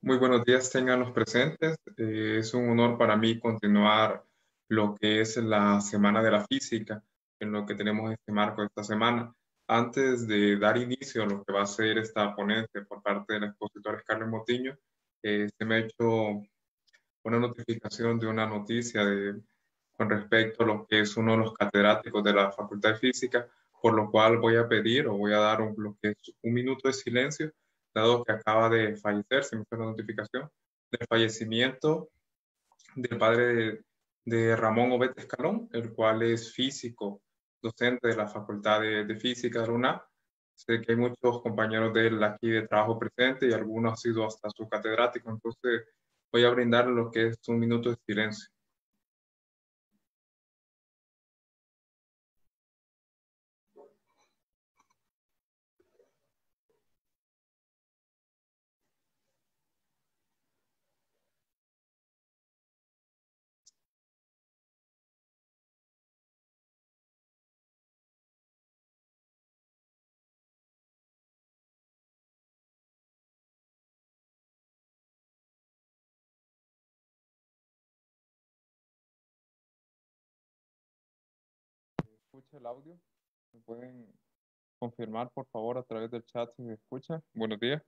Muy buenos días tengan los presentes. Es un honor para mí continuar lo que es la Semana de la Física, en lo que tenemos este marco esta semana. Antes de dar inicio a lo que va a ser esta ponencia por parte del expositor Carlos Motiño, se me ha hecho una notificación de una noticia con respecto a lo que es uno de los catedráticos de la Facultad de Física, por lo cual voy a pedir o voy a dar lo que es un minuto de silencio, dado que acaba de fallecer, se me hizo la notificación del fallecimiento del padre de Ramón Obed Escalón, el cual es físico, docente de la Facultad de Física de la UNAM. Sé que hay muchos compañeros de él aquí de trabajo presente y algunos han sido hasta su catedrático, entonces voy a brindar lo que es un minuto de silencio. ¿Escucha el audio? ¿Me pueden confirmar, por favor, a través del chat si me escucha? Buenos días.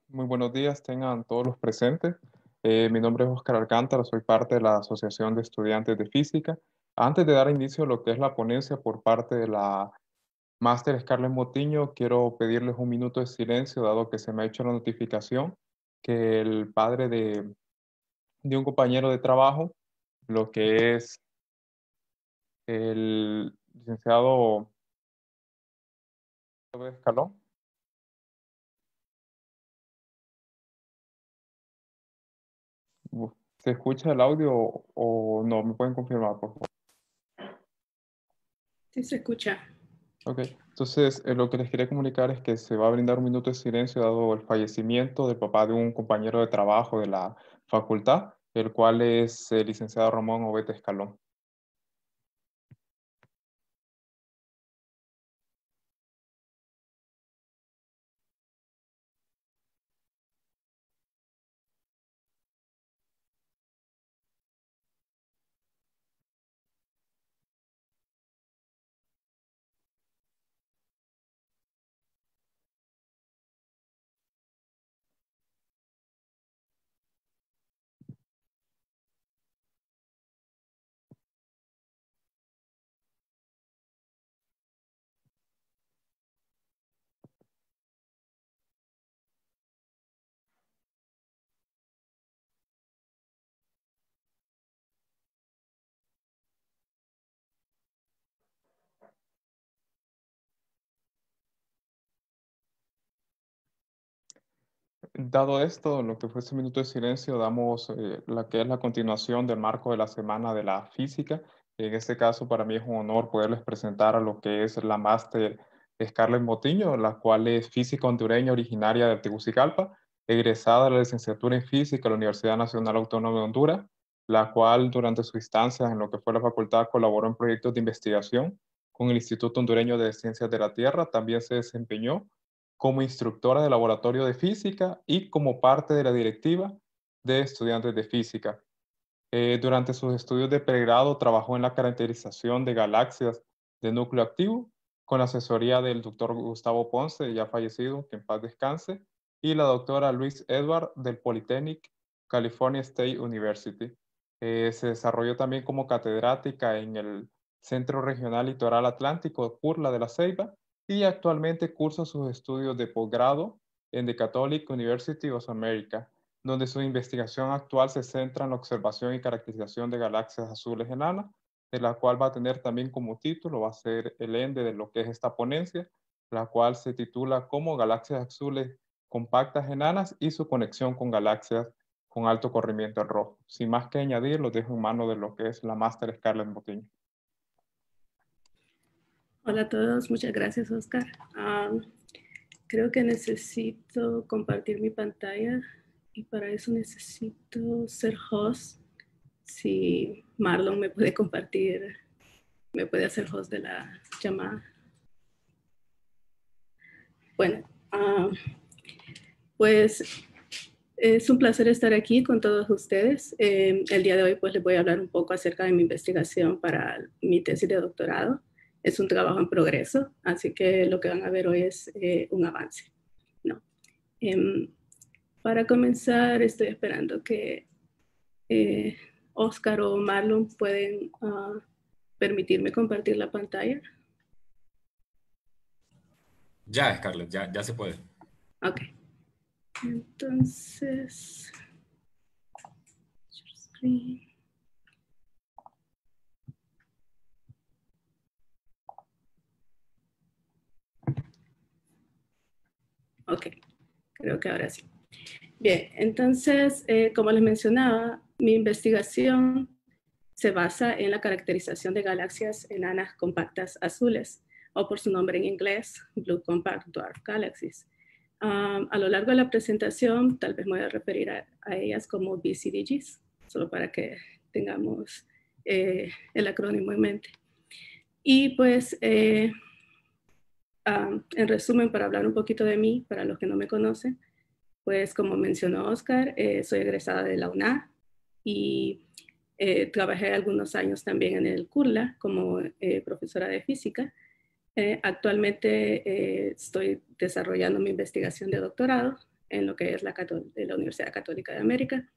Muy buenos días, tengan todos los presentes. Mi nombre es Óscar Alcántara, soy parte de la Asociación de Estudiantes de Física. Antes de dar inicio a lo que es la ponencia por parte de la Máster Scarlett Motiño, quiero pedirles un minuto de silencio, dado que se me ha hecho la notificación que el padre de un compañero de trabajo, lo que es el licenciado Escalón. ¿Se escucha el audio o no? ¿Me pueden confirmar, por favor? Sí, se escucha. Ok, entonces lo que les quería comunicar es que se va a brindar un minuto de silencio dado el fallecimiento del papá de un compañero de trabajo de la facultad, el cual es el licenciado Ramón Obed Escalón. Dado esto, lo que fue este minuto de silencio, damos la que es la continuación del marco de la Semana de la Física. En este caso, para mí es un honor poderles presentar a lo que es la máster Scarlett Motiño, la cual es física hondureña originaria de Tegucigalpa, egresada de la licenciatura en Física de la Universidad Nacional Autónoma de Honduras, la cual durante sus instancias en lo que fue la facultad colaboró en proyectos de investigación con el Instituto Hondureño de Ciencias de la Tierra. También se desempeñó como instructora de laboratorio de física y como parte de la directiva de estudiantes de física. Durante sus estudios de pregrado trabajó en la caracterización de galaxias de núcleo activo con la asesoría del doctor Gustavo Ponce, ya fallecido, que en paz descanse, y la doctora Luis Edward del Polytechnic California State University. Se desarrolló también como catedrática en el Centro Regional Litoral Atlántico Curla de la Ceiba y actualmente cursa sus estudios de posgrado en The Catholic University of America, donde su investigación actual se centra en la observación y caracterización de galaxias azules enanas, de la cual va a tener también como título, va a ser el ende de lo que es esta ponencia, la cual se titula como Galaxias azules compactas enanas y su conexión con galaxias con alto corrimiento en rojo. Sin más que añadir, lo dejo en mano de lo que es la máster Scarlett Motiño. Hola a todos, muchas gracias, Oscar. Creo que necesito compartir mi pantalla. Y para eso necesito ser host. Si Marlon me puede compartir, me puede hacer host de la llamada. Bueno, pues es un placer estar aquí con todos ustedes. El día de hoy pues les voy a hablar un poco acerca de mi investigación para mi tesis de doctorado. Es un trabajo en progreso, así que lo que van a ver hoy es un avance. No. Para comenzar, estoy esperando que Oscar o Marlon pueden permitirme compartir la pantalla. Ya, Scarlett, ya se puede. Ok. Entonces, screen. Ok, creo que ahora sí. Bien, entonces, como les mencionaba, mi investigación se basa en la caracterización de galaxias enanas compactas azules, o por su nombre en inglés, Blue Compact Dwarf Galaxies. A lo largo de la presentación, tal vez me voy a referir a ellas como BCDGs, solo para que tengamos el acrónimo en mente. Y pues, en resumen, para hablar un poquito de mí, para los que no me conocen, pues como mencionó Oscar, soy egresada de la UNA y trabajé algunos años también en el CURLA como profesora de física. Actualmente estoy desarrollando mi investigación de doctorado en lo que es la Universidad Católica de América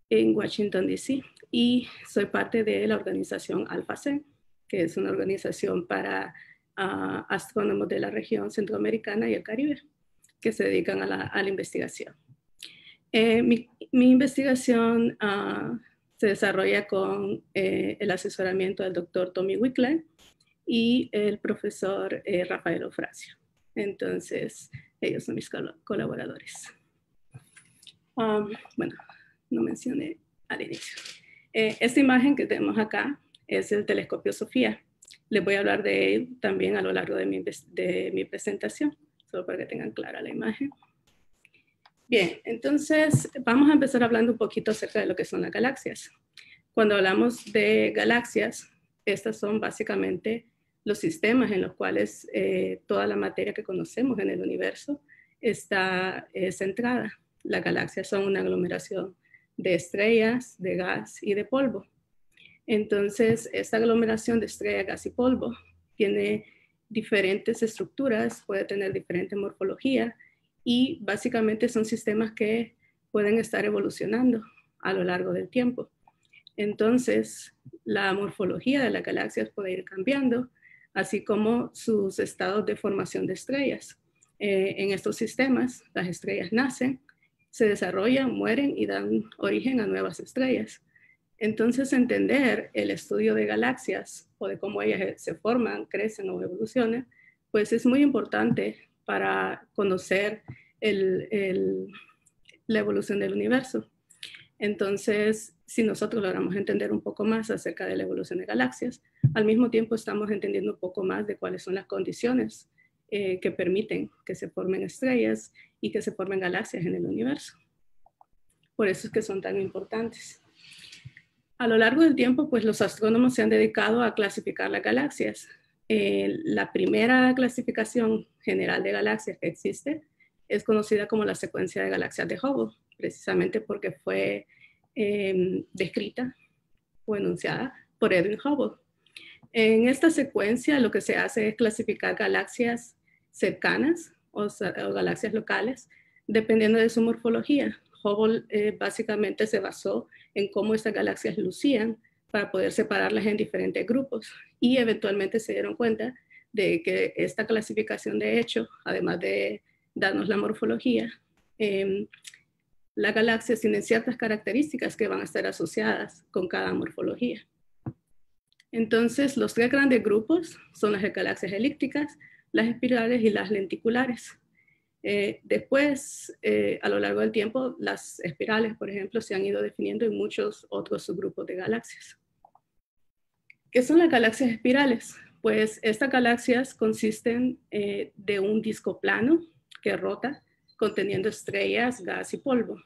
en Washington, D.C. Y soy parte de la organización ALPHA-CEN, que es una organización para astrónomos de la región centroamericana y el Caribe, que se dedican a la investigación. Mi investigación se desarrolla con el asesoramiento del doctor Tommy Wickline y el profesor Rafael Ofracio. Entonces, ellos son mis colaboradores. Bueno, no mencioné al inicio. Esta imagen que tenemos acá es el telescopio Sofía. Les voy a hablar de él también a lo largo de mi presentación, solo para que tengan clara la imagen. Bien, entonces vamos a empezar hablando un poquito acerca de lo que son las galaxias. Cuando hablamos de galaxias, estas son básicamente los sistemas en los cuales toda la materia que conocemos en el universo está centrada. Las galaxias son una aglomeración de estrellas, de gas y de polvo. Entonces, esta aglomeración de estrellas, gas y polvo tiene diferentes estructuras, puede tener diferente morfología y básicamente son sistemas que pueden estar evolucionando a lo largo del tiempo. Entonces, la morfología de las galaxias puede ir cambiando, así como sus estados de formación de estrellas. En estos sistemas, las estrellas nacen, se desarrollan, mueren y dan origen a nuevas estrellas. Entonces, entender el estudio de galaxias o de cómo ellas se forman, crecen o evolucionan, pues es muy importante para conocer la evolución del universo. Entonces, si nosotros logramos entender un poco más acerca de la evolución de galaxias, al mismo tiempo estamos entendiendo un poco más de cuáles son las condiciones que permiten que se formen estrellas y que se formen galaxias en el universo. Por eso es que son tan importantes. A lo largo del tiempo, pues los astrónomos se han dedicado a clasificar las galaxias. La primera clasificación general de galaxias que existe es conocida como la secuencia de galaxias de Hubble, precisamente porque fue descrita o enunciada por Edwin Hubble. En esta secuencia lo que se hace es clasificar galaxias cercanas o galaxias locales dependiendo de su morfología. Hubble básicamente se basó en cómo estas galaxias lucían para poder separarlas en diferentes grupos y eventualmente se dieron cuenta de que esta clasificación de hecho, además de darnos la morfología, las galaxias tienen ciertas características que van a estar asociadas con cada morfología. Entonces, los tres grandes grupos son las galaxias elípticas, las espirales y las lenticulares. Después, a lo largo del tiempo, las espirales, por ejemplo, se han ido definiendo en muchos otros subgrupos de galaxias. ¿Qué son las galaxias espirales? Pues estas galaxias consisten de un disco plano que rota conteniendo estrellas, gas y polvo.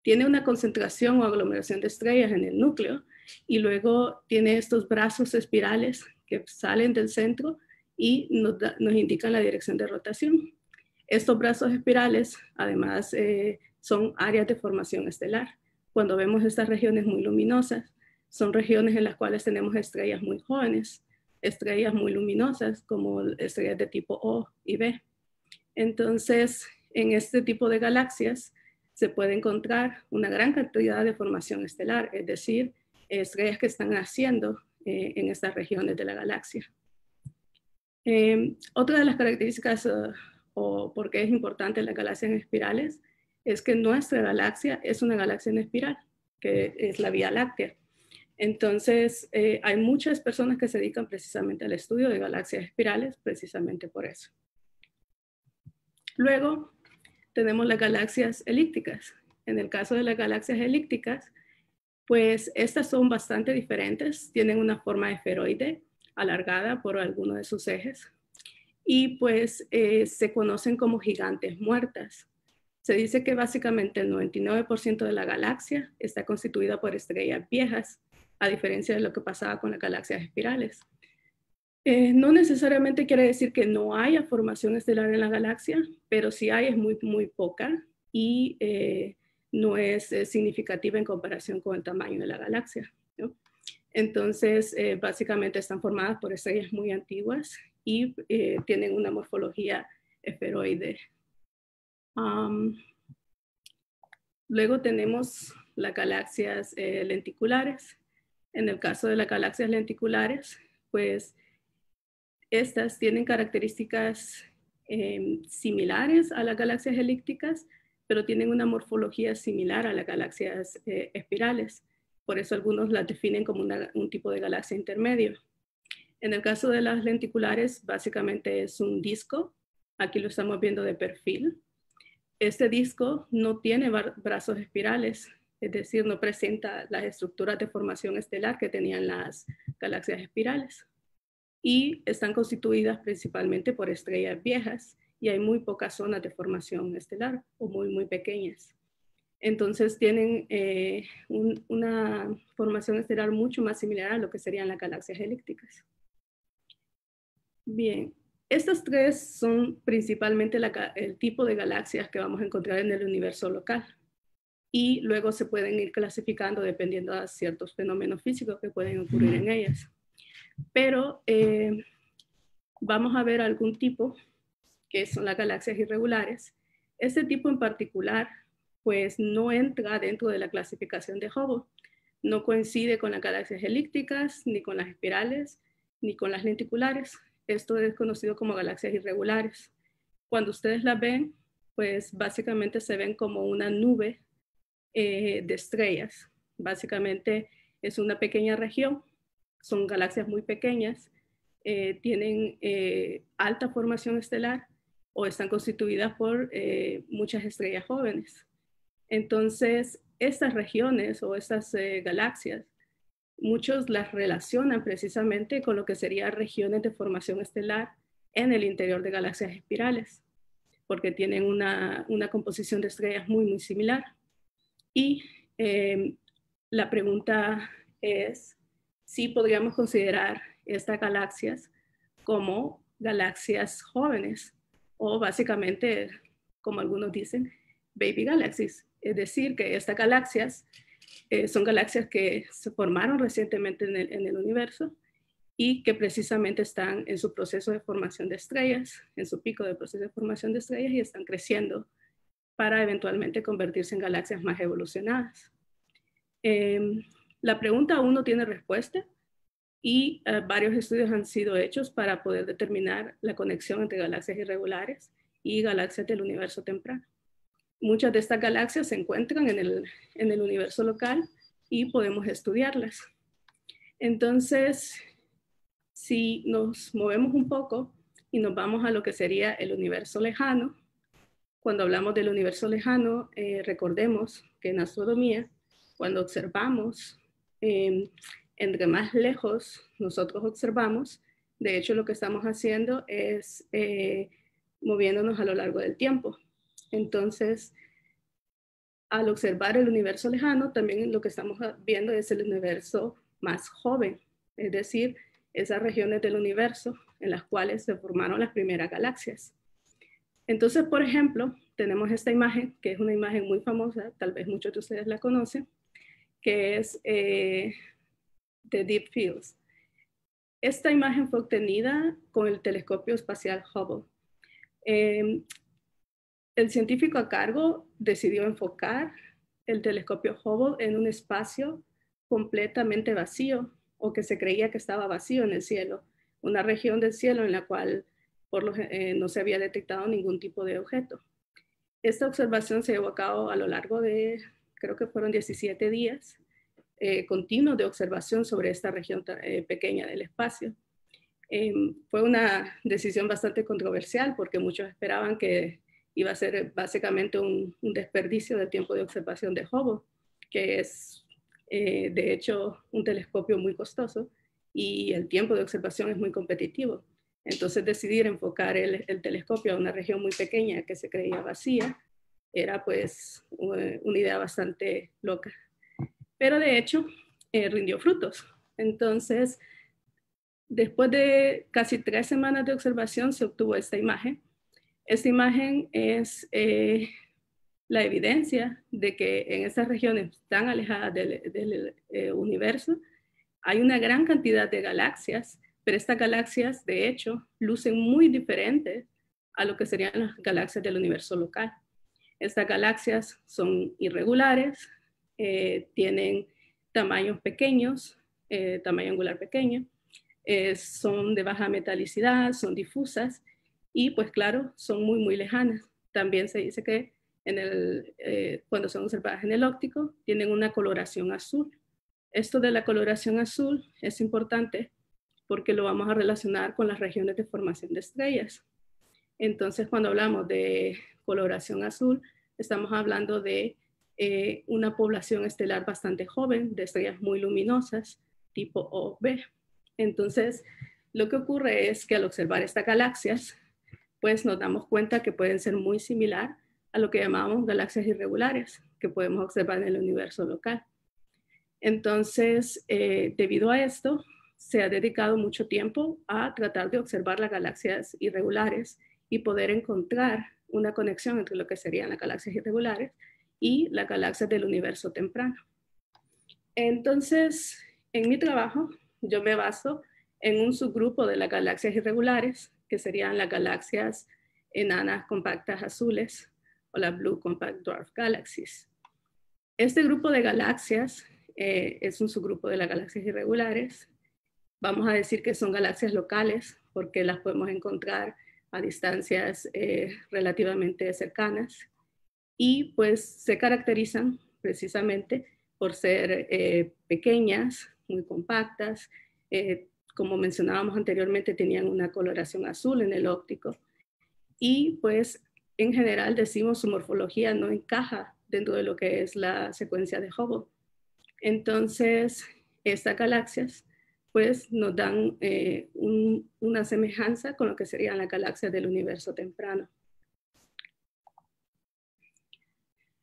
tiene una concentración o aglomeración de estrellas en el núcleo y luego tiene estos brazos espirales que salen del centro y nos indican la dirección de rotación. Estos brazos espirales, además, son áreas de formación estelar. Cuando vemos estas regiones muy luminosas, son regiones en las cuales tenemos estrellas muy jóvenes, estrellas muy luminosas, como estrellas de tipo O y B. Entonces, en este tipo de galaxias se puede encontrar una gran cantidad de formación estelar, es decir, estrellas que están naciendo en estas regiones de la galaxia. Otra de las características o por qué es importante las galaxias en espirales es que nuestra galaxia es una galaxia en espiral, que es la Vía Láctea. Entonces, hay muchas personas que se dedican precisamente al estudio de galaxias espirales, precisamente por eso. Luego, tenemos las galaxias elípticas. En el caso de las galaxias elípticas, pues estas son bastante diferentes, tienen una forma esferoide alargada por alguno de sus ejes y pues se conocen como gigantes muertas. Se dice que básicamente el 99% de la galaxia está constituida por estrellas viejas, a diferencia de lo que pasaba con las galaxias espirales. No necesariamente quiere decir que no haya formación estelar en la galaxia, pero si hay es muy, muy poca y no es significativa en comparación con el tamaño de la galaxia, ¿no? Entonces, básicamente están formadas por estrellas muy antiguas y tienen una morfología esferoide. Luego tenemos las galaxias lenticulares. En el caso de las galaxias lenticulares, pues estas tienen características similares a las galaxias elípticas, pero tienen una morfología similar a las galaxias espirales. Por eso algunos las definen como un tipo de galaxia intermedio. En el caso de las lenticulares, básicamente es un disco. Aquí lo estamos viendo de perfil. Este disco no tiene brazos espirales, es decir, no presenta las estructuras de formación estelar que tenían las galaxias espirales. Y están constituidas principalmente por estrellas viejas y hay muy pocas zonas de formación estelar o muy, muy pequeñas. Entonces tienen una formación estelar mucho más similar a lo que serían las galaxias elípticas. Bien, estas tres son principalmente el tipo de galaxias que vamos a encontrar en el universo local. Y luego se pueden ir clasificando dependiendo de ciertos fenómenos físicos que pueden ocurrir en ellas. Pero vamos a ver algún tipo, que son las galaxias irregulares. Este tipo en particular, pues no entra dentro de la clasificación de Hubble. No coincide con las galaxias elípticas, ni con las espirales, ni con las lenticulares. Esto es conocido como galaxias irregulares. Cuando ustedes las ven, pues básicamente se ven como una nube de estrellas. Básicamente es una pequeña región, son galaxias muy pequeñas, tienen alta formación estelar o están constituidas por muchas estrellas jóvenes. Entonces, estas regiones o estas galaxias, muchos las relacionan precisamente con lo que serían regiones de formación estelar en el interior de galaxias espirales, porque tienen una composición de estrellas muy, muy similar. Y la pregunta es si podríamos considerar estas galaxias como galaxias jóvenes o básicamente, como algunos dicen, baby galaxies. Es decir, que estas galaxias son galaxias que se formaron recientemente en el universo y que precisamente están en su proceso de formación de estrellas, en su pico de proceso de formación de estrellas y están creciendo para eventualmente convertirse en galaxias más evolucionadas. La pregunta aún no tiene respuesta y varios estudios han sido hechos para poder determinar la conexión entre galaxias irregulares y galaxias del universo temprano. Muchas de estas galaxias se encuentran en el universo local y podemos estudiarlas. Entonces, si nos movemos un poco y nos vamos a lo que sería el universo lejano, cuando hablamos del universo lejano, recordemos que en astronomía, cuando observamos, entre más lejos nosotros observamos, de hecho lo que estamos haciendo es moviéndonos a lo largo del tiempo. Entonces, al observar el universo lejano, también lo que estamos viendo es el universo más joven, es decir, esas regiones del universo en las cuales se formaron las primeras galaxias. Entonces, por ejemplo, tenemos esta imagen, que es una imagen muy famosa, tal vez muchos de ustedes la conocen, que es de Deep Fields. Esta imagen fue obtenida con el telescopio espacial Hubble. El científico a cargo decidió enfocar el telescopio Hubble en un espacio completamente vacío, o que se creía que estaba vacío en el cielo, una región del cielo en la cual no se había detectado ningún tipo de objeto. Esta observación se llevó a cabo a lo largo de, creo que fueron 17 días continuos de observación sobre esta región pequeña del espacio. Fue una decisión bastante controversial porque muchos esperaban que iba a ser básicamente un desperdicio del tiempo de observación de Hubble, que es de hecho un telescopio muy costoso y el tiempo de observación es muy competitivo. Entonces decidir enfocar el telescopio a una región muy pequeña que se creía vacía era pues una idea bastante loca. Pero de hecho rindió frutos. Entonces, después de casi 3 semanas de observación se obtuvo esta imagen. Esta imagen es la evidencia de que en estas regiones tan alejadas del universo hay una gran cantidad de galaxias, pero estas galaxias de hecho lucen muy diferentes a lo que serían las galaxias del universo local. Estas galaxias son irregulares, tienen tamaños pequeños, tamaño angular pequeño, son de baja metalicidad, son difusas y pues claro, son muy, muy lejanas. También se dice que cuando son observadas en el óptico, tienen una coloración azul. Esto de la coloración azul es importante porque lo vamos a relacionar con las regiones de formación de estrellas. Entonces, cuando hablamos de coloración azul, estamos hablando de una población estelar bastante joven, de estrellas muy luminosas, tipo O, B. Entonces, lo que ocurre es que al observar estas galaxias, pues nos damos cuenta que pueden ser muy similar a lo que llamamos galaxias irregulares, que podemos observar en el universo local. Entonces, debido a esto, se ha dedicado mucho tiempo a tratar de observar las galaxias irregulares y poder encontrar una conexión entre lo que serían las galaxias irregulares y las galaxias del universo temprano. Entonces, en mi trabajo, yo me baso en un subgrupo de las galaxias irregulares, que serían las galaxias enanas compactas azules o las Blue Compact Dwarf Galaxies. Este grupo de galaxias es un subgrupo de las galaxias irregulares. Vamos a decir que son galaxias locales porque las podemos encontrar a distancias relativamente cercanas y pues se caracterizan precisamente por ser pequeñas, muy compactas, como mencionábamos anteriormente, tenían una coloración azul en el óptico y pues en general decimos su morfología no encaja dentro de lo que es la secuencia de Hubble. Entonces, estas galaxias pues nos dan una semejanza con lo que serían las galaxias del universo temprano.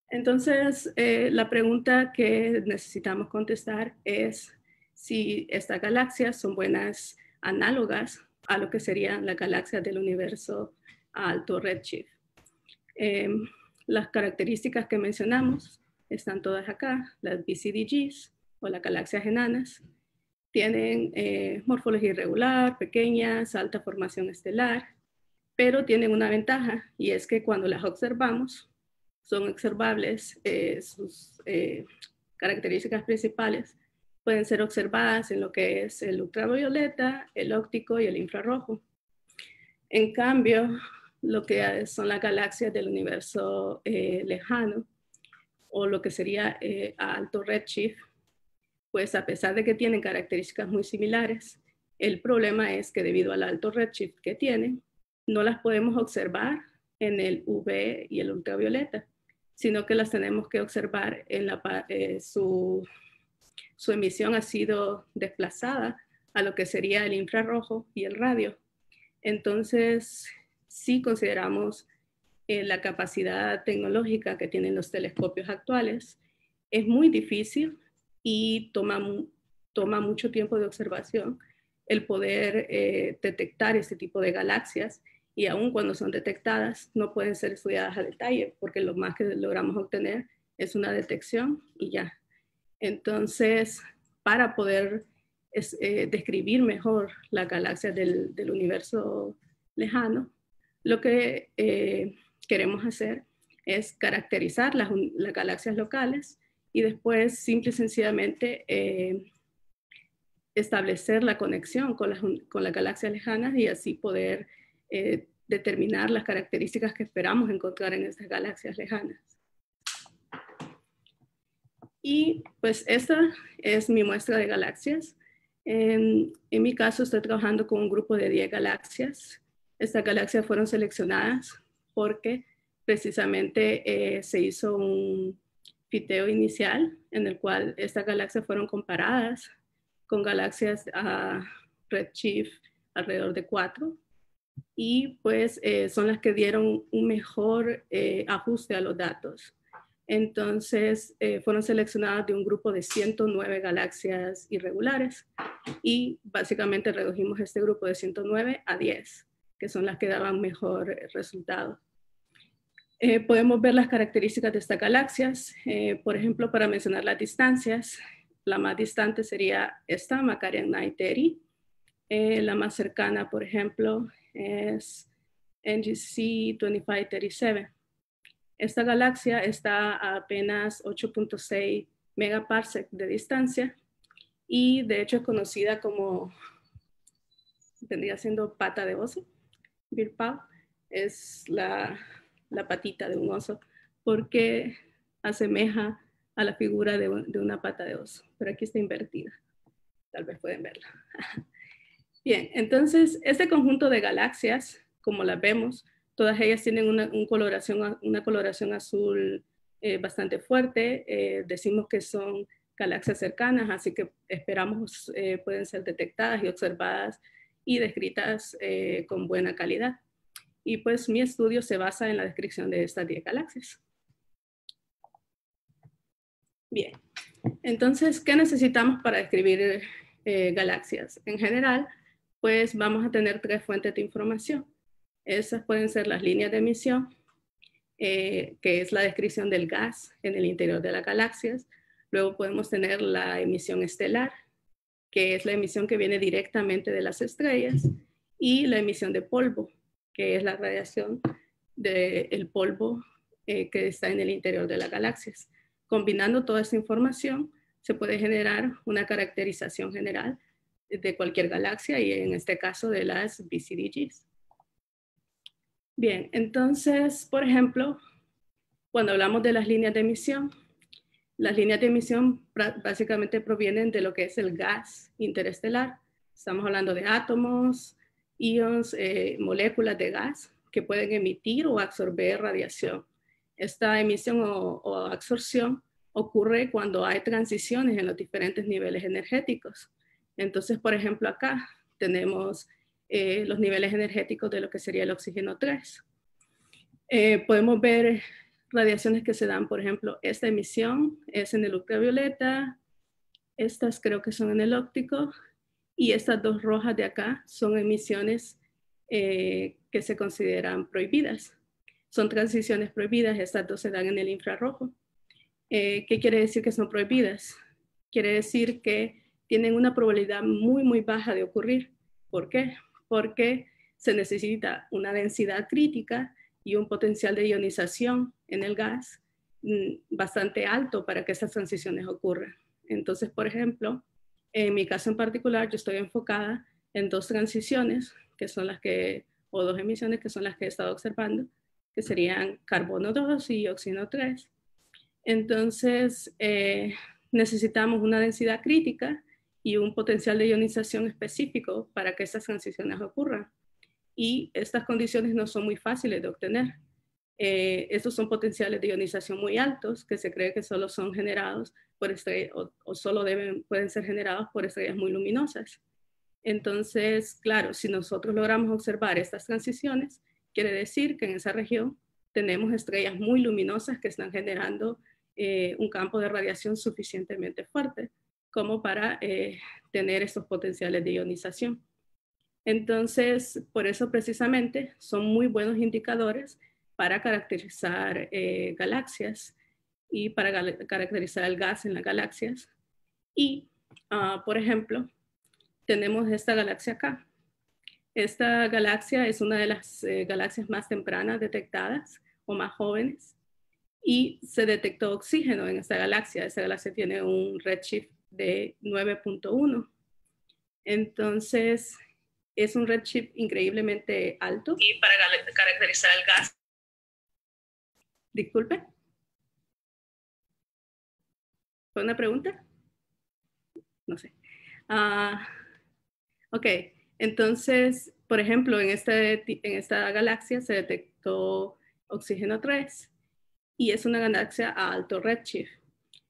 Entonces, la pregunta que necesitamos contestar es si estas galaxias son buenas análogas a lo que serían las galaxias del universo a alto redshift. Las características que mencionamos están todas acá, las BCDGs o las galaxias enanas. Tienen morfología irregular, pequeñas, alta formación estelar, pero tienen una ventaja y es que cuando las observamos, son observables, sus características principales pueden ser observadas en lo que es el ultravioleta, el óptico y el infrarrojo. En cambio, lo que son las galaxias del universo lejano o lo que sería a alto redshift, pues a pesar de que tienen características muy similares, el problema es que debido al alto redshift que tienen, no las podemos observar en el UV y el ultravioleta, sino que las tenemos que observar en su emisión ha sido desplazada a lo que sería el infrarrojo y el radio. Entonces, sí consideramos la capacidad tecnológica que tienen los telescopios actuales es muy difícil y toma mucho tiempo de observación el poder detectar este tipo de galaxias, y aun cuando son detectadas no pueden ser estudiadas a detalle porque lo más que logramos obtener es una detección y ya. Entonces, para poder describir mejor las galaxias del universo lejano, lo que queremos hacer es caracterizar las galaxias locales y después simple y sencillamente establecer la conexión con las galaxias lejanas y así poder determinar las características que esperamos encontrar en estas galaxias lejanas. Y pues esta es mi muestra de galaxias. En mi caso estoy trabajando con un grupo de 10 galaxias. Estas galaxias fueron seleccionadas porque precisamente se hizo un fiteo inicial en el cual estas galaxias fueron comparadas con galaxias a redshift alrededor de 4 y pues son las que dieron un mejor ajuste a los datos. Entonces fueron seleccionadas de un grupo de 109 galaxias irregulares y básicamente redujimos este grupo de 109 a 10, que son las que daban mejor resultado. Podemos ver las características de estas galaxias. Por ejemplo, para mencionar las distancias, la más distante sería esta, Macarian 930. La más cercana, por ejemplo, es NGC 2537. Esta galaxia está a apenas 8.6 megaparsec de distancia y de hecho es conocida como, vendría siendo pata de oso. Bear paw es la patita de un oso porque asemeja a la figura de una pata de oso, pero aquí está invertida. Tal vez pueden verla. Bien, entonces este conjunto de galaxias, como las vemos, todas ellas tienen una coloración azul bastante fuerte. Decimos que son galaxias cercanas, así que esperamos pueden ser detectadas y observadas y descritas con buena calidad. Y pues mi estudio se basa en la descripción de estas 10 galaxias. Bien, entonces, ¿qué necesitamos para describir galaxias? En general, pues vamos a tener 3 fuentes de información. Esas pueden ser las líneas de emisión, que es la descripción del gas en el interior de las galaxias. Luego podemos tener la emisión estelar, que es la emisión que viene directamente de las estrellas, y la emisión de polvo, que es la radiación del polvo que está en el interior de las galaxias. Combinando toda esta información, se puede generar una caracterización general de cualquier galaxia y en este caso de las BCDGs. Bien, entonces, por ejemplo, cuando hablamos de las líneas de emisión básicamente provienen de lo que es el gas interestelar. Estamos hablando de átomos, ions, moléculas de gas que pueden emitir o absorber radiación. Esta emisión o absorción ocurre cuando hay transiciones en los diferentes niveles energéticos. Entonces, por ejemplo, acá tenemos los niveles energéticos de lo que sería el oxígeno 3. Podemos ver radiaciones que se dan, por ejemplo, esta emisión es en el ultravioleta, estas creo que son en el óptico, y estas 2 rojas de acá son emisiones que se consideran prohibidas. Son transiciones prohibidas, estas 2 se dan en el infrarrojo. ¿Qué quiere decir que son prohibidas? Quiere decir que tienen una probabilidad muy, muy baja de ocurrir. ¿Por qué? Porque se necesita una densidad crítica y un potencial de ionización en el gas bastante alto para que estas transiciones ocurran. Entonces, por ejemplo, en mi caso en particular, yo estoy enfocada en 2 transiciones, que son las que, o 2 emisiones que son las que he estado observando, que serían carbono 2 y oxígeno 3. Entonces, necesitamos una densidad crítica y un potencial de ionización específico para que estas transiciones ocurran. Y estas condiciones no son muy fáciles de obtener. Estos son potenciales de ionización muy altos que se cree que solo son generados por estrellas o solo pueden ser generados por estrellas muy luminosas. Entonces, claro, si nosotros logramos observar estas transiciones, quiere decir que en esa región tenemos estrellas muy luminosas que están generando un campo de radiación suficientemente fuerte como para tener estos potenciales de ionización. Entonces, por eso precisamente son muy buenos indicadores para caracterizar galaxias y para caracterizar el gas en las galaxias. Y, por ejemplo, tenemos esta galaxia acá. Esta galaxia es una de las galaxias más tempranas detectadas o más jóvenes y se detectó oxígeno en esta galaxia. Esta galaxia tiene un redshift de 9.1. Entonces, es un redshift increíblemente alto. Y para caracterizar el gas. Disculpe. ¿Fue una pregunta? No sé. Ok, entonces, por ejemplo, en esta galaxia se detectó oxígeno 3 y es una galaxia a alto redshift.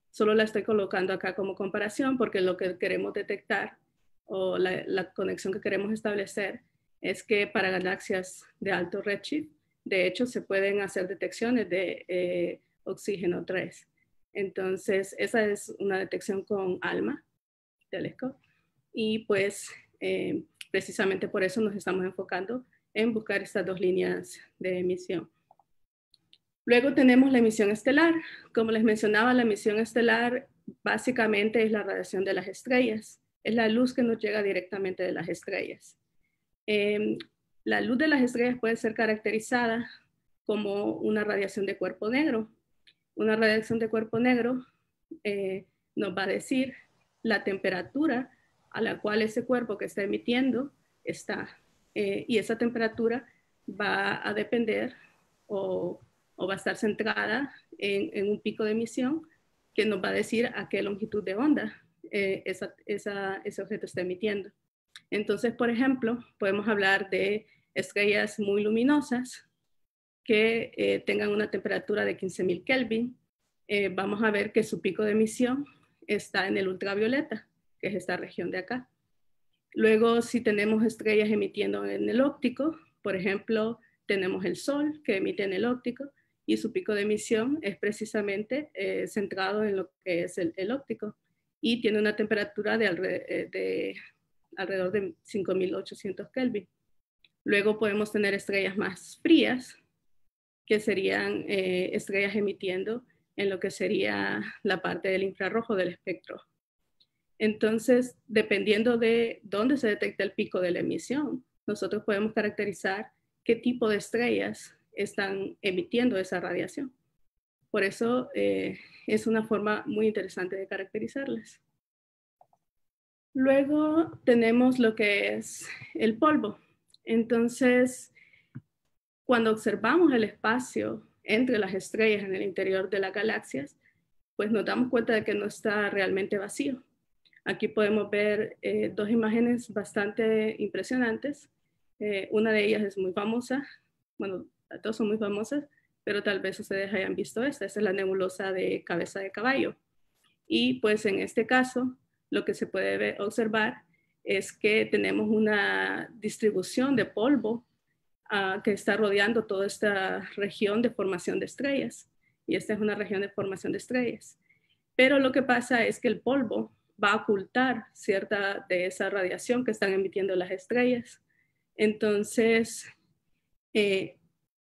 Solo la estoy colocando acá como comparación porque lo que queremos detectar o la conexión que queremos establecer es que para galaxias de alto redshift, de hecho, se pueden hacer detecciones de oxígeno 3. Entonces, esa es una detección con ALMA, telescopio, y pues precisamente por eso nos estamos enfocando en buscar estas dos líneas de emisión. Luego tenemos la emisión estelar. Como les mencionaba, la emisión estelar básicamente es la radiación de las estrellas. Es la luz que nos llega directamente de las estrellas. La luz de las estrellas puede ser caracterizada como una radiación de cuerpo negro. Una radiación de cuerpo negro nos va a decir la temperatura a la cual ese cuerpo que está emitiendo está. Y esa temperatura va a depender o va a estar centrada en un pico de emisión que nos va a decir a qué longitud de onda ese objeto está emitiendo. Entonces, por ejemplo, podemos hablar de estrellas muy luminosas que tengan una temperatura de 15.000 Kelvin. Vamos a ver que su pico de emisión está en el ultravioleta, que es esta región de acá. Luego, si tenemos estrellas emitiendo en el óptico, por ejemplo, tenemos el Sol que emite en el óptico y su pico de emisión es precisamente centrado en lo que es el óptico y tiene una temperatura de alrededor de 5.800 Kelvin. Luego podemos tener estrellas más frías, que serían estrellas emitiendo en lo que sería la parte del infrarrojo del espectro. Entonces, dependiendo de dónde se detecta el pico de la emisión, nosotros podemos caracterizar qué tipo de estrellas están emitiendo esa radiación. Por eso es una forma muy interesante de caracterizarlas. Luego tenemos lo que es el polvo. Entonces, cuando observamos el espacio entre las estrellas en el interior de las galaxias, pues nos damos cuenta de que no está realmente vacío. Aquí podemos ver dos imágenes bastante impresionantes. Una de ellas es muy famosa, bueno, todas son muy famosas, pero tal vez ustedes hayan visto esta. Esta es la nebulosa de cabeza de caballo. Y pues en este caso, lo que se puede observar es que tenemos una distribución de polvo que está rodeando toda esta región de formación de estrellas. Y esta es una región de formación de estrellas. Pero lo que pasa es que el polvo va a ocultar cierta de esa radiación que están emitiendo las estrellas. Entonces,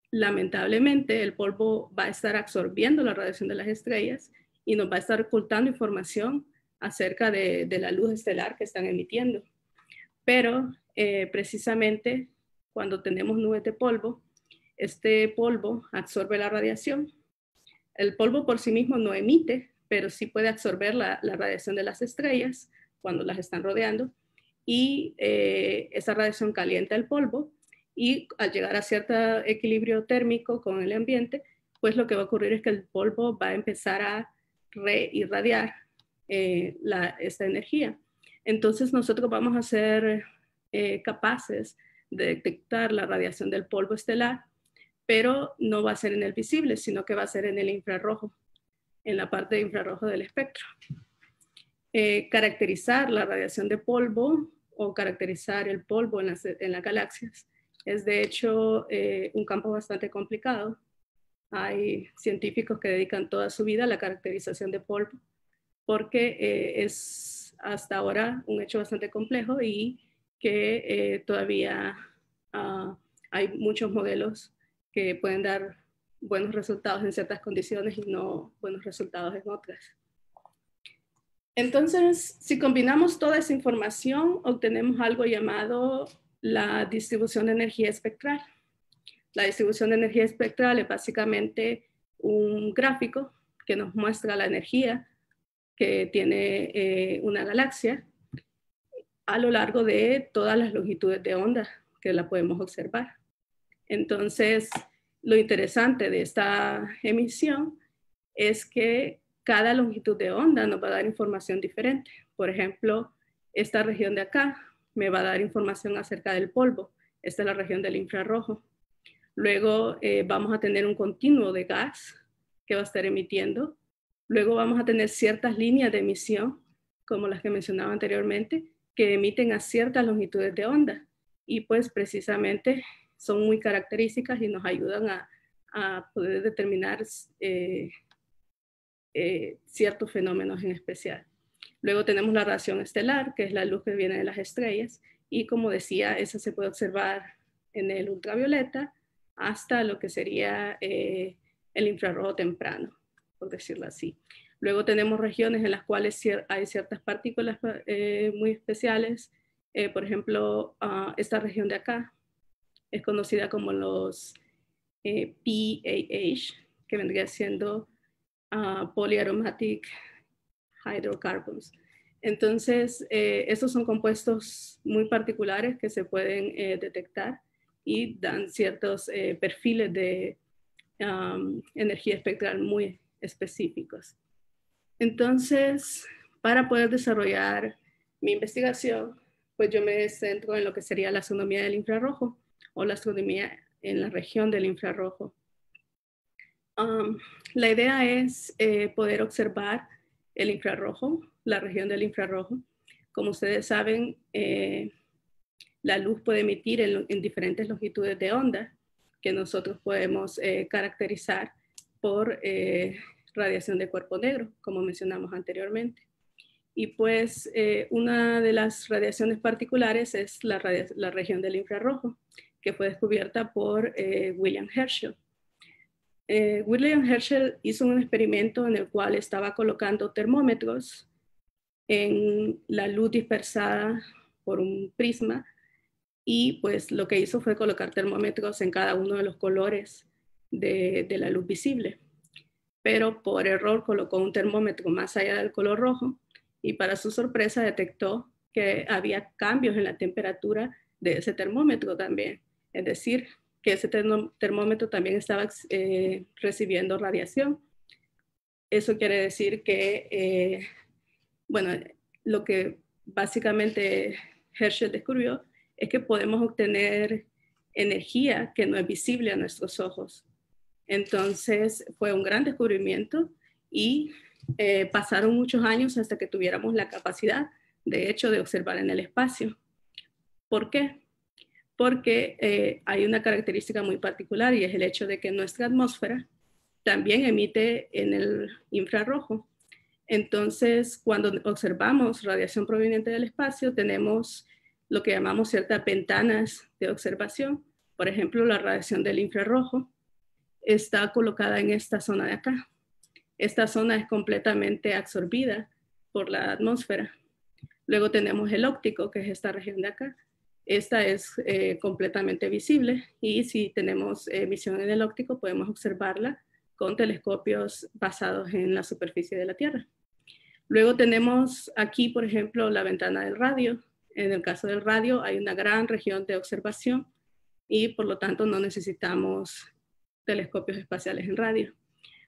lamentablemente, el polvo va a estar absorbiendo la radiación de las estrellas y nos va a estar ocultando información acerca de la luz estelar que están emitiendo. Pero precisamente cuando tenemos nubes de polvo, este polvo absorbe la radiación. El polvo por sí mismo no emite, pero sí puede absorber la radiación de las estrellas cuando las están rodeando y esa radiación calienta el polvo y al llegar a cierto equilibrio térmico con el ambiente, pues lo que va a ocurrir es que el polvo va a empezar a reirradiar esta energía. Entonces nosotros vamos a ser capaces de detectar la radiación del polvo estelar, pero no va a ser en el visible, sino que va a ser en el infrarrojo, en la parte de infrarrojo del espectro. Caracterizar la radiación de polvo o caracterizar el polvo en las galaxias es de hecho un campo bastante complicado Hay científicos que dedican toda su vida a la caracterización de polvo, porque es hasta ahora un hecho bastante complejo y que todavía hay muchos modelos que pueden dar buenos resultados en ciertas condiciones y no buenos resultados en otras. Entonces, si combinamos toda esa información, obtenemos algo llamado la distribución de energía espectral. La distribución de energía espectral es básicamente un gráfico que nos muestra la energía que tiene una galaxia a lo largo de todas las longitudes de onda que la podemos observar. Entonces, lo interesante de esta emisión es que cada longitud de onda nos va a dar información diferente. Por ejemplo, esta región de acá me va a dar información acerca del polvo. Esta es la región del infrarrojo. Luego vamos a tener un continuo de gas que va a estar emitiendo. Luego vamos a tener ciertas líneas de emisión, como las que mencionaba anteriormente, que emiten a ciertas longitudes de onda. Y pues precisamente son muy características y nos ayudan a poder determinar ciertos fenómenos en especial. Luego tenemos la radiación estelar, que es la luz que viene de las estrellas. Y como decía, esa se puede observar en el ultravioleta hasta lo que sería el infrarrojo temprano, por decirlo así. Luego tenemos regiones en las cuales hay ciertas partículas muy especiales. Por ejemplo, esta región de acá es conocida como los PAH, que vendría siendo polyaromatic hydrocarbons. Entonces, estos son compuestos muy particulares que se pueden detectar y dan ciertos perfiles de energía espectral muy específicos. Entonces, para poder desarrollar mi investigación, pues yo me centro en lo que sería la astronomía del infrarrojo o la astronomía en la región del infrarrojo. La idea es poder observar el infrarrojo, la región del infrarrojo. Como ustedes saben, la luz puede emitir en diferentes longitudes de onda que nosotros podemos caracterizar por radiación de cuerpo negro, como mencionamos anteriormente. Y pues una de las radiaciones particulares es la región del infrarrojo, que fue descubierta por William Herschel. William Herschel hizo un experimento en el cual estaba colocando termómetros en la luz dispersada por un prisma y pues lo que hizo fue colocar termómetros en cada uno de los colores de la luz visible. Pero por error colocó un termómetro más allá del color rojo y para su sorpresa detectó que había cambios en la temperatura de ese termómetro también. Es decir, que ese termómetro también estaba recibiendo radiación. Eso quiere decir que, bueno, lo que básicamente Herschel descubrió es que podemos obtener energía que no es visible a nuestros ojos. Entonces fue un gran descubrimiento y pasaron muchos años hasta que tuviéramos la capacidad, de hecho, de observar en el espacio. ¿Por qué? Porque hay una característica muy particular y es el hecho de que nuestra atmósfera también emite en el infrarrojo. Entonces, cuando observamos radiación proveniente del espacio, tenemos lo que llamamos ciertas ventanas de observación. Por ejemplo, la radiación del infrarrojo está colocada en esta zona de acá. Esta zona es completamente absorbida por la atmósfera. Luego tenemos el óptico, que es esta región de acá. Esta es completamente visible y si tenemos visión en el óptico podemos observarla con telescopios basados en la superficie de la Tierra. Luego tenemos aquí, por ejemplo, la ventana del radio. En el caso del radio hay una gran región de observación y por lo tanto no necesitamos telescopios espaciales en radio.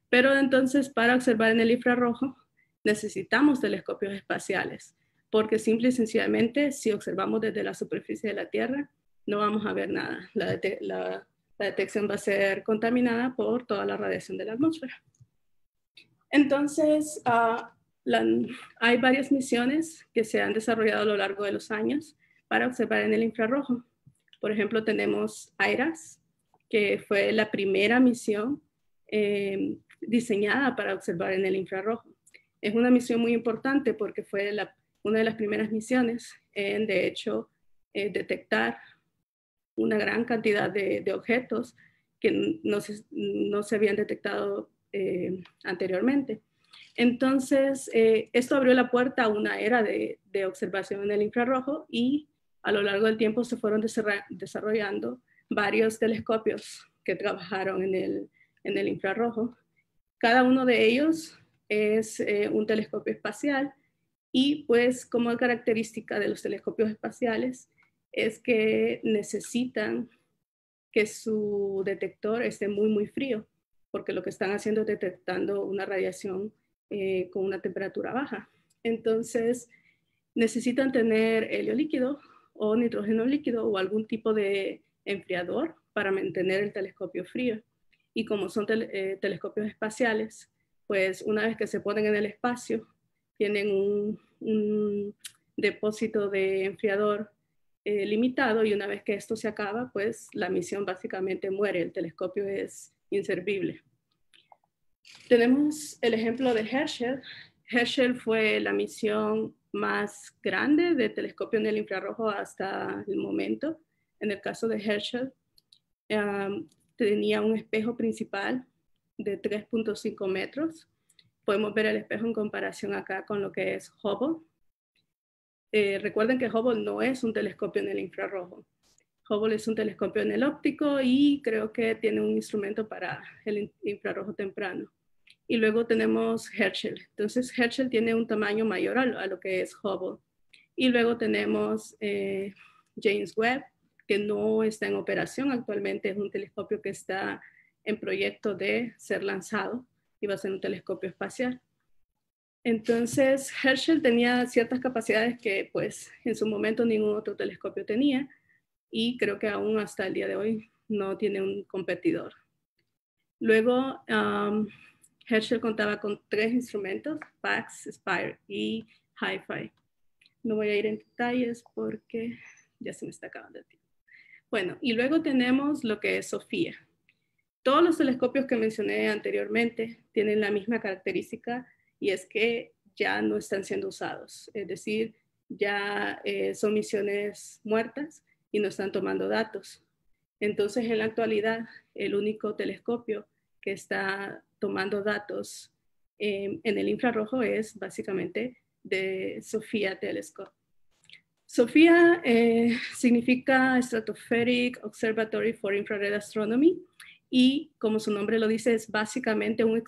Pero entonces para observar en el infrarrojo necesitamos telescopios espaciales porque simple y sencillamente si observamos desde la superficie de la Tierra no vamos a ver nada. La detección va a ser contaminada por toda la radiación de la atmósfera. Entonces, hay varias misiones que se han desarrollado a lo largo de los años para observar en el infrarrojo. Por ejemplo, tenemos IRAS, que fue la primera misión diseñada para observar en el infrarrojo. Es una misión muy importante porque fue una de las primeras misiones en, de hecho, detectar una gran cantidad de objetos que no se habían detectado anteriormente. Entonces, esto abrió la puerta a una era de observación en el infrarrojo y a lo largo del tiempo se fueron desarrollando varios telescopios que trabajaron en el infrarrojo. Cada uno de ellos es un telescopio espacial y pues como característica de los telescopios espaciales es que necesitan que su detector esté muy, muy frío, porque lo que están haciendo es detectando una radiación con una temperatura baja. Entonces, necesitan tener helio líquido o nitrógeno líquido o algún tipo de enfriador para mantener el telescopio frío. Y como son telescopios espaciales, pues una vez que se ponen en el espacio, tienen un depósito de enfriador limitado y una vez que esto se acaba, pues la misión básicamente muere, el telescopio es inservible. Tenemos el ejemplo de Herschel. Herschel fue la misión más grande de telescopio en el infrarrojo hasta el momento. En el caso de Herschel, tenía un espejo principal de 3.5 metros. Podemos ver el espejo en comparación acá con lo que es Hubble. Recuerden que Hubble no es un telescopio en el infrarrojo. Hubble es un telescopio en el óptico y creo que tiene un instrumento para el infrarrojo temprano. Y luego tenemos Herschel. Entonces Herschel tiene un tamaño mayor a lo que es Hubble. Y luego tenemos James Webb, que no está en operación actualmente, es un telescopio que está en proyecto de ser lanzado y va a ser un telescopio espacial. Entonces Herschel tenía ciertas capacidades que pues en su momento ningún otro telescopio tenía y creo que aún hasta el día de hoy no tiene un competidor. Luego Herschel contaba con 3 instrumentos, PAX, SPIRE y HiFi. No voy a ir en detalles porque ya se me está acabando el tiempo. Bueno, y luego tenemos lo que es SOFIA. Todos los telescopios que mencioné anteriormente tienen la misma característica y es que ya no están siendo usados. Es decir, ya son misiones muertas y no están tomando datos. Entonces, en la actualidad, el único telescopio que está tomando datos en el infrarrojo es básicamente de SOFIA Telescope. SOFIA significa Stratospheric Observatory for Infrared Astronomy y como su nombre lo dice es básicamente un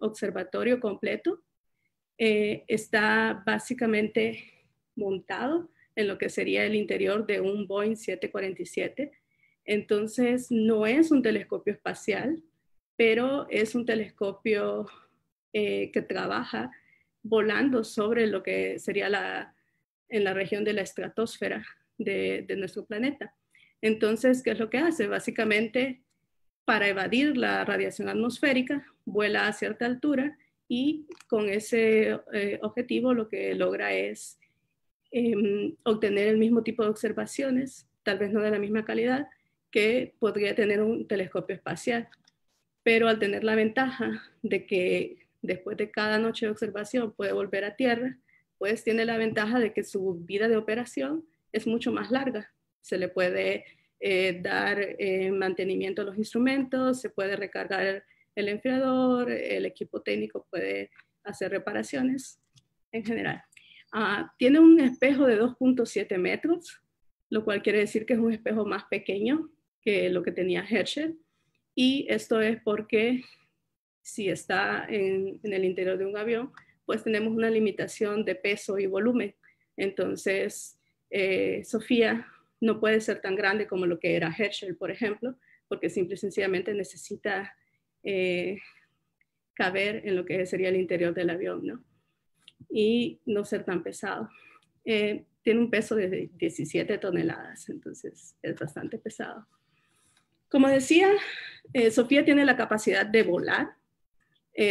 observatorio completo. Está básicamente montado en lo que sería el interior de un Boeing 747. Entonces no es un telescopio espacial, pero es un telescopio que trabaja volando sobre lo que sería en la región de la estratosfera de nuestro planeta. Entonces, ¿qué es lo que hace? Básicamente, para evadir la radiación atmosférica, vuela a cierta altura y con ese objetivo lo que logra es obtener el mismo tipo de observaciones, tal vez no de la misma calidad, que podría tener un telescopio espacial. Pero al tener la ventaja de que después de cada noche de observación puede volver a Tierra, pues tiene la ventaja de que su vida de operación es mucho más larga. Se le puede dar mantenimiento a los instrumentos, se puede recargar el enfriador, el equipo técnico puede hacer reparaciones en general. Tiene un espejo de 2.7 metros, lo cual quiere decir que es un espejo más pequeño que lo que tenía Herschel. Y esto es porque si está en el interior de un avión, pues tenemos una limitación de peso y volumen. Entonces, SOFIA no puede ser tan grande como lo que era Herschel, por ejemplo, porque simple y sencillamente necesita caber en lo que sería el interior del avión, ¿no? Y no ser tan pesado. Tiene un peso de 17 toneladas, entonces es bastante pesado. Como decía, SOFIA tiene la capacidad de volar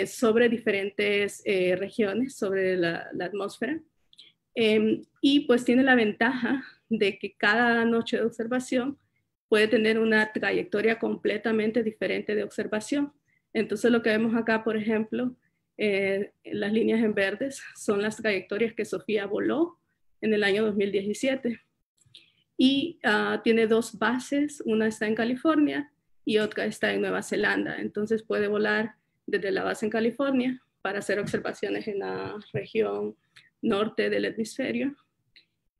sobre diferentes regiones, sobre la atmósfera, y pues tiene la ventaja de que cada noche de observación puede tener una trayectoria completamente diferente de observación. Entonces lo que vemos acá, por ejemplo, las líneas en verdes son las trayectorias que Sofía voló en el año 2017. Y tiene dos bases, una está en California y otra está en Nueva Zelanda. Entonces puede volar desde la base en California para hacer observaciones en la región norte del hemisferio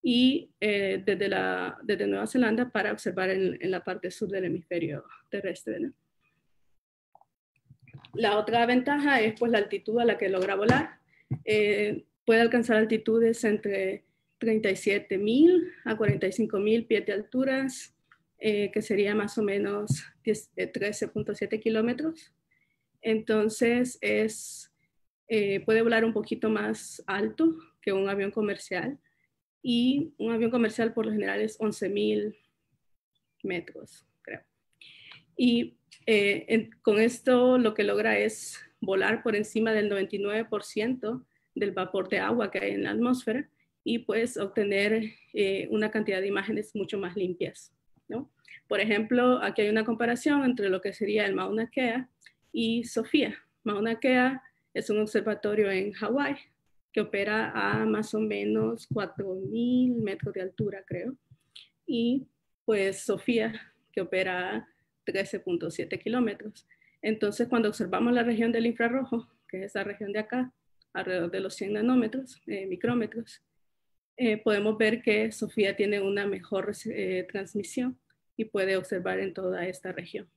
y desde Nueva Zelanda para observar en la parte sur del hemisferio terrestre, ¿no? La otra ventaja es pues la altitud a la que logra volar. Puede alcanzar altitudes entre 37.000 a 45.000 pies de alturas, que sería más o menos 13.7 kilómetros. Entonces puede volar un poquito más alto que un avión comercial, y un avión comercial por lo general es 11.000 metros, creo. Y con esto lo que logra es volar por encima del 99% del vapor de agua que hay en la atmósfera y pues obtener una cantidad de imágenes mucho más limpias, ¿no? Por ejemplo, aquí hay una comparación entre lo que sería el Mauna Kea y Sofía. Mauna Kea es un observatorio en Hawái que opera a más o menos 4.000 metros de altura, creo. Y pues Sofía, que opera a 13.7 kilómetros. Entonces, cuando observamos la región del infrarrojo, que es esta región de acá, alrededor de los 100 nanómetros, micrómetros, podemos ver que Sofía tiene una mejor transmisión y puede observar en toda esta región.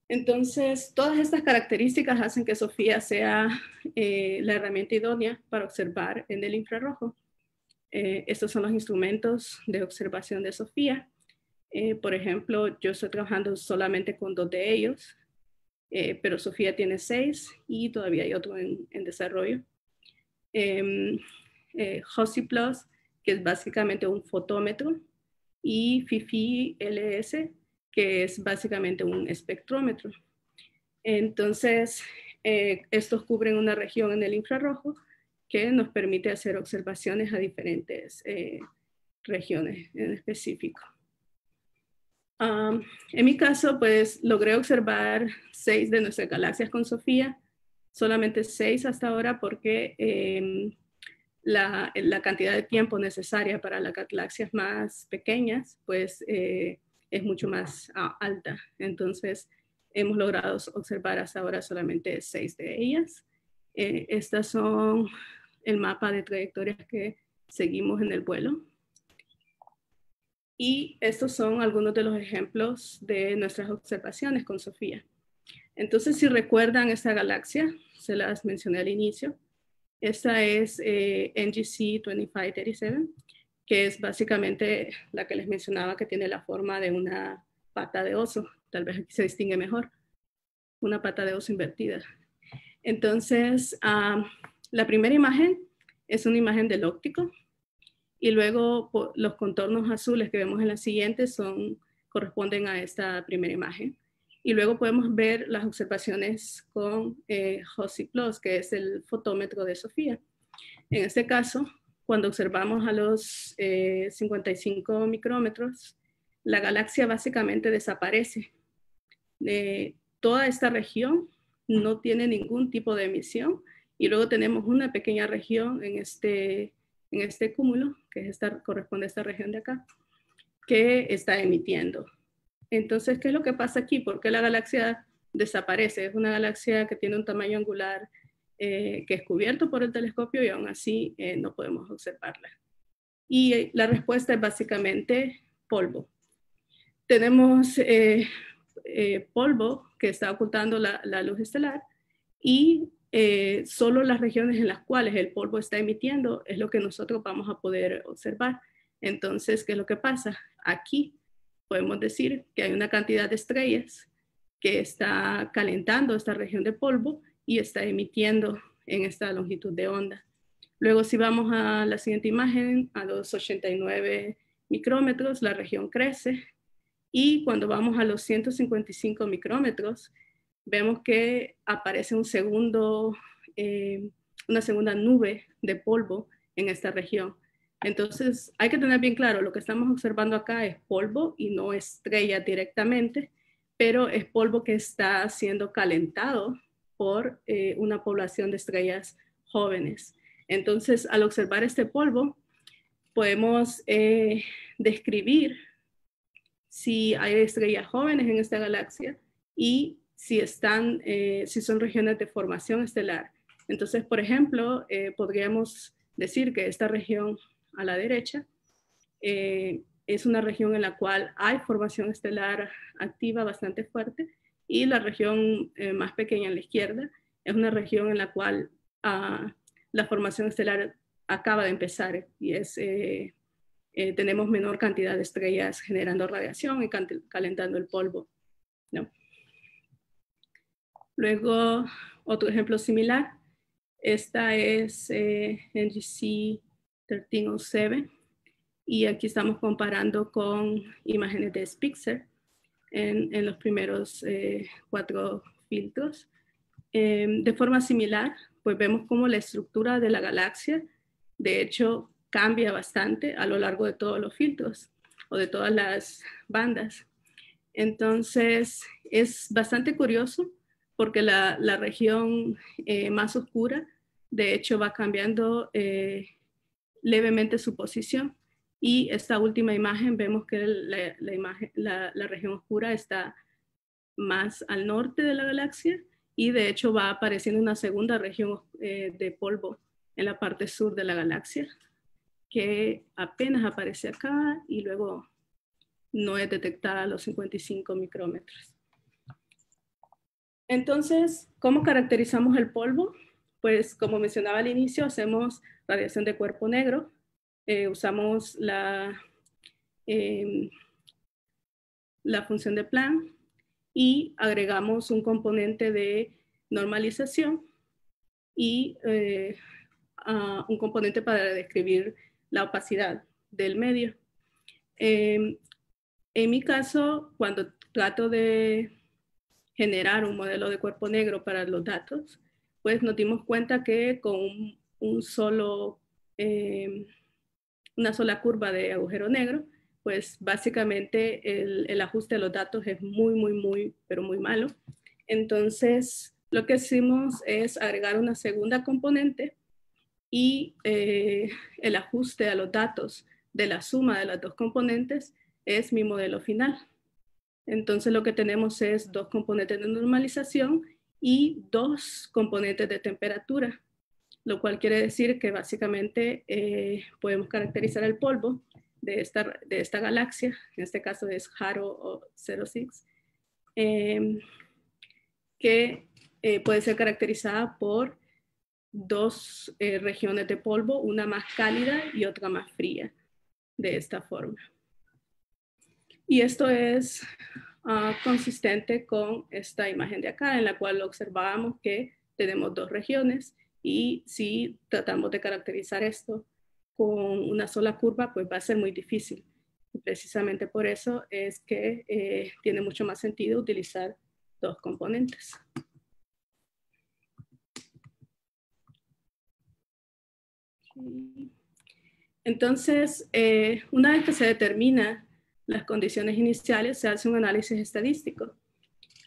Entonces, todas estas características hacen que Sofía sea la herramienta idónea para observar en el infrarrojo. Estos son los instrumentos de observación de Sofía. Por ejemplo, yo estoy trabajando solamente con 2 de ellos, pero Sofía tiene 6 y todavía hay otro en desarrollo. HOSI Plus, que es básicamente un fotómetro, y FIFI LS, que es básicamente un espectrómetro. Entonces, estos cubren una región en el infrarrojo que nos permite hacer observaciones a diferentes regiones en específico. En mi caso, pues logré observar 6 de nuestras galaxias con Sofía, solamente 6 hasta ahora porque la cantidad de tiempo necesaria para las galaxias más pequeñas, pues es mucho más alta. Entonces, hemos logrado observar hasta ahora solamente 6 de ellas. Estas son el mapa de trayectorias que seguimos en el vuelo. Y estos son algunos de los ejemplos de nuestras observaciones con Sofía. Entonces, si recuerdan esta galaxia, se las mencioné al inicio. Esta es NGC 2537, que es básicamente la que les mencionaba, que tiene la forma de una pata de oso. Tal vez aquí se distingue mejor. Una pata de oso invertida. Entonces, la primera imagen es una imagen del óptico. Y luego los contornos azules que vemos en la siguiente corresponden a esta primera imagen. Y luego podemos ver las observaciones con HOSI Plus, que es el fotómetro de Sofía. En este caso, cuando observamos a los 55 micrómetros, la galaxia básicamente desaparece. Toda esta región no tiene ningún tipo de emisión. Y luego tenemos una pequeña región en este cúmulo, que corresponde a esta región de acá, que está emitiendo. Entonces, ¿qué es lo que pasa aquí? ¿Por qué la galaxia desaparece? Es una galaxia que tiene un tamaño angular que es cubierto por el telescopio y aún así no podemos observarla. Y la respuesta es básicamente polvo. Tenemos polvo que está ocultando la luz estelar y solo las regiones en las cuales el polvo está emitiendo es lo que nosotros vamos a poder observar. Entonces, ¿qué es lo que pasa? Aquí podemos decir que hay una cantidad de estrellas que está calentando esta región de polvo y está emitiendo en esta longitud de onda. Luego, si vamos a la siguiente imagen, a los 89 micrómetros, la región crece. Y cuando vamos a los 155 micrómetros, vemos que aparece una segunda nube de polvo en esta región. Entonces, hay que tener bien claro, lo que estamos observando acá es polvo y no estrella directamente, pero es polvo que está siendo calentado por una población de estrellas jóvenes. Entonces, al observar este polvo, podemos describir si hay estrellas jóvenes en esta galaxia y si son regiones de formación estelar. Entonces, por ejemplo, podríamos decir que esta región a la derecha es una región en la cual hay formación estelar activa bastante fuerte, y la región más pequeña a la izquierda es una región en la cual la formación estelar acaba de empezar y tenemos menor cantidad de estrellas generando radiación y calentando el polvo, ¿no? Luego, otro ejemplo similar, esta es NGC 1307, y aquí estamos comparando con imágenes de Spitzer en los primeros 4 filtros. De forma similar, pues vemos cómo la estructura de la galaxia, de hecho, cambia bastante a lo largo de todos los filtros o de todas las bandas. Entonces, es bastante curioso porque la región más oscura, de hecho, va cambiando levemente su posición. Y esta última imagen, vemos que la región oscura está más al norte de la galaxia, y de hecho va apareciendo una segunda región de polvo en la parte sur de la galaxia, que apenas aparece acá y luego no es detectada a los 55 micrómetros. Entonces, ¿cómo caracterizamos el polvo? Pues como mencionaba al inicio, hacemos radiación de cuerpo negro, usamos la función de Planck y agregamos un componente de normalización y un componente para describir la opacidad del medio. En mi caso, cuando trato de generar un modelo de cuerpo negro para los datos, pues nos dimos cuenta que con una sola curva de agujero negro, pues básicamente el ajuste de los datos es pero muy malo. Entonces, lo que hicimos es agregar una segunda componente y el ajuste a los datos de la suma de las dos componentes es mi modelo final. Entonces, lo que tenemos es 2 componentes de normalización y 2 componentes de temperatura, lo cual quiere decir que básicamente podemos caracterizar el polvo de esta galaxia, en este caso es HARO 06, que puede ser caracterizada por 2 regiones de polvo, una más cálida y otra más fría, de esta forma. Y esto es consistente con esta imagen de acá, en la cual observábamos que tenemos 2 regiones, y si tratamos de caracterizar esto con una sola curva, pues va a ser muy difícil. Y precisamente por eso es que tiene mucho más sentido utilizar 2 componentes. Entonces, una vez que se determina las condiciones iniciales, se hace un análisis estadístico.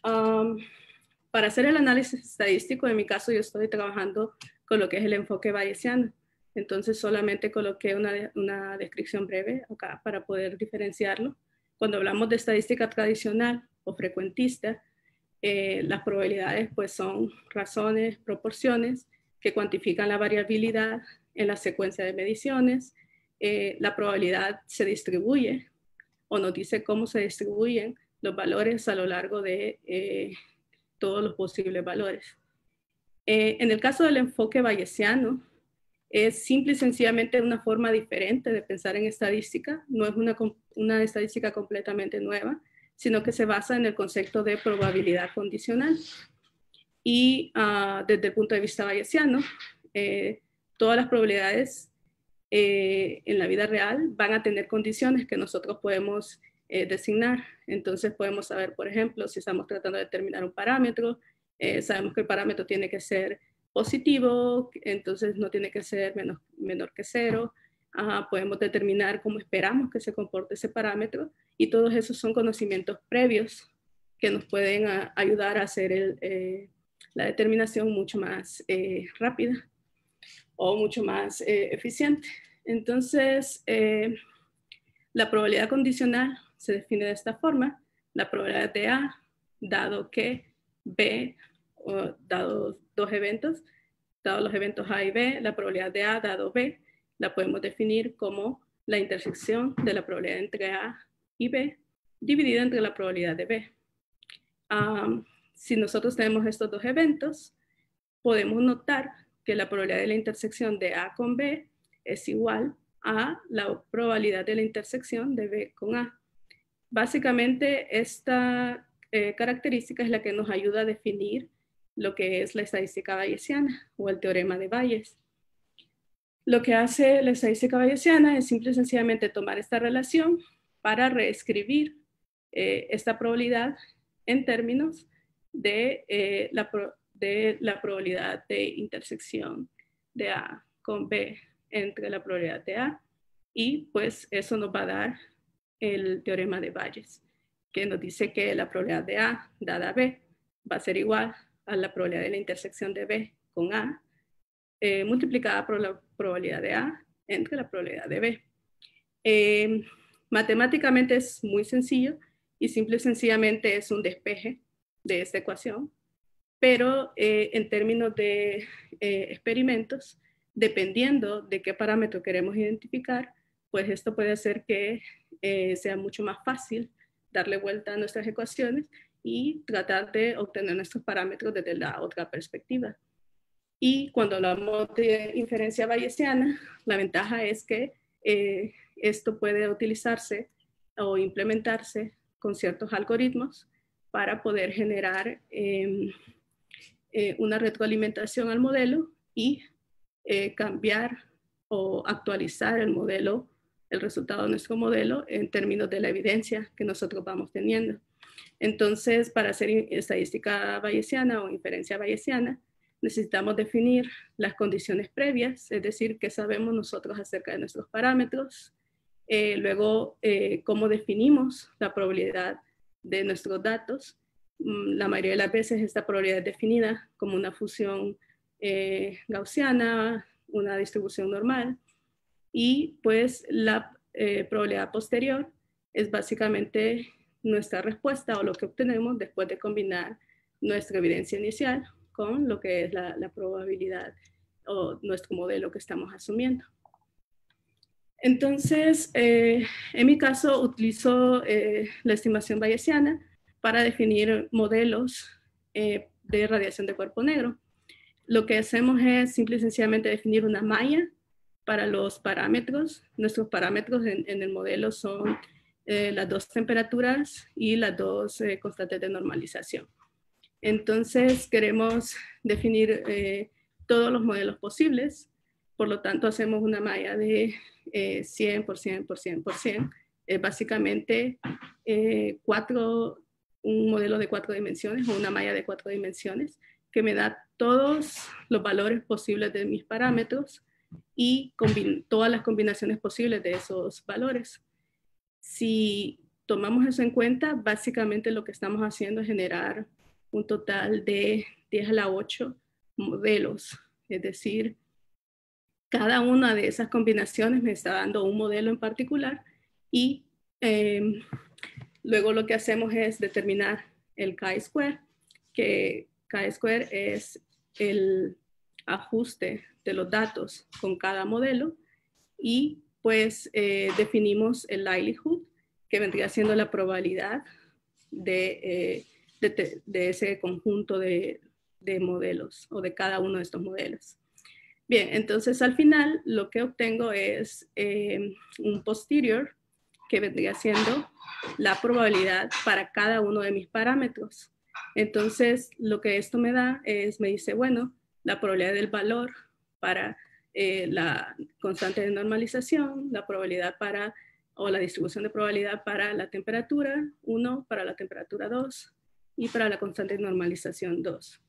Para hacer el análisis estadístico, en mi caso yo estoy trabajando con lo que es el enfoque bayesiano. Entonces solamente coloqué una descripción breve acá para poder diferenciarlo. Cuando hablamos de estadística tradicional o frecuentista, las probabilidades pues son razones, proporciones que cuantifican la variabilidad en la secuencia de mediciones. La probabilidad se distribuye o nos dice cómo se distribuyen los valores a lo largo de todos los posibles valores. En el caso del enfoque bayesiano, es simple y sencillamente una forma diferente de pensar en estadística. No es una estadística completamente nueva, sino que se basa en el concepto de probabilidad condicional. Y desde el punto de vista bayesiano, todas las probabilidades en la vida real van a tener condiciones que nosotros podemos designar. Entonces podemos saber, por ejemplo, si estamos tratando de determinar un parámetro, sabemos que el parámetro tiene que ser positivo, entonces no tiene que ser menor que 0. Podemos determinar cómo esperamos que se comporte ese parámetro, y todos esos son conocimientos previos que nos pueden ayudar a hacer la determinación mucho más rápida o mucho más eficiente. Entonces, la probabilidad condicional se define de esta forma: la probabilidad de A, dado que B, dado dos eventos, dado los eventos A y B, la probabilidad de A dado B, la podemos definir como la intersección de la probabilidad entre A y B, dividida entre la probabilidad de B. Si nosotros tenemos estos dos eventos, podemos notar que la probabilidad de la intersección de A con B es igual a la probabilidad de la intersección de B con A. Básicamente, esta característica es la que nos ayuda a definir lo que es la estadística bayesiana o el teorema de Bayes. Lo que hace la estadística bayesiana es simple y sencillamente tomar esta relación para reescribir esta probabilidad en términos de la probabilidad de intersección de A con B entre la probabilidad de A, y pues eso nos va a dar el teorema de Bayes, que nos dice que la probabilidad de A dada B va a ser igual a la probabilidad de la intersección de B con A, multiplicada por la probabilidad de A entre la probabilidad de B. Matemáticamente es muy sencillo y simple y sencillamente es un despeje de esta ecuación, pero en términos de experimentos, dependiendo de qué parámetro queremos identificar, pues esto puede hacer que sea mucho más fácil darle vuelta a nuestras ecuaciones y tratar de obtener nuestros parámetros desde la otra perspectiva. Y cuando hablamos de inferencia bayesiana, la ventaja es que esto puede utilizarse o implementarse con ciertos algoritmos para poder generar una retroalimentación al modelo y cambiar o actualizar el modelo, el resultado de nuestro modelo en términos de la evidencia que nosotros vamos teniendo. Entonces, para hacer estadística bayesiana o inferencia bayesiana, necesitamos definir las condiciones previas, es decir, qué sabemos nosotros acerca de nuestros parámetros, luego cómo definimos la probabilidad de nuestros datos. La mayoría de las veces esta probabilidad es definida como una función gaussiana, una distribución normal, y pues la probabilidad posterior es básicamente nuestra respuesta o lo que obtenemos después de combinar nuestra evidencia inicial con lo que es la probabilidad o nuestro modelo que estamos asumiendo. Entonces, en mi caso utilizo la estimación bayesiana para definir modelos de radiación de cuerpo negro. Lo que hacemos es simple y sencillamente definir una malla para los parámetros. Nuestros parámetros en el modelo son las dos temperaturas y las dos constantes de normalización. Entonces queremos definir todos los modelos posibles, por lo tanto hacemos una malla de 100 por 100 por 100 por 100. Básicamente un modelo de 4 dimensiones o una malla de 4 dimensiones que me da todos los valores posibles de mis parámetros y todas las combinaciones posibles de esos valores. Si tomamos eso en cuenta, básicamente lo que estamos haciendo es generar un total de 10 a la 8 modelos, es decir, cada una de esas combinaciones me está dando un modelo en particular y luego lo que hacemos es determinar el chi-square, que chi-square es el ajuste de los datos con cada modelo, y pues definimos el likelihood, que vendría siendo la probabilidad de ese conjunto de modelos o de cada uno de estos modelos. Bien, entonces al final lo que obtengo es un posterior que vendría siendo la probabilidad para cada uno de mis parámetros. Entonces lo que esto me da es, me dice, bueno, la probabilidad del valor para la constante de normalización, la probabilidad para, o la distribución de probabilidad para la temperatura 1, para la temperatura 2 y para la constante de normalización 2.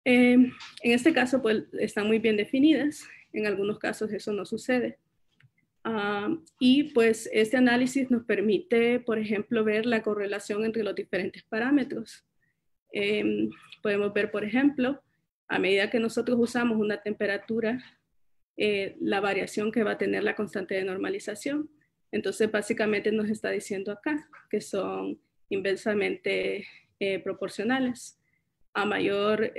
En este caso, pues están muy bien definidas. En algunos casos eso no sucede. Y pues este análisis nos permite, por ejemplo, ver la correlación entre los diferentes parámetros. Podemos ver, por ejemplo, a medida que nosotros usamos una temperatura, la variación que va a tener la constante de normalización. Entonces, básicamente nos está diciendo acá que son inversamente proporcionales. A mayor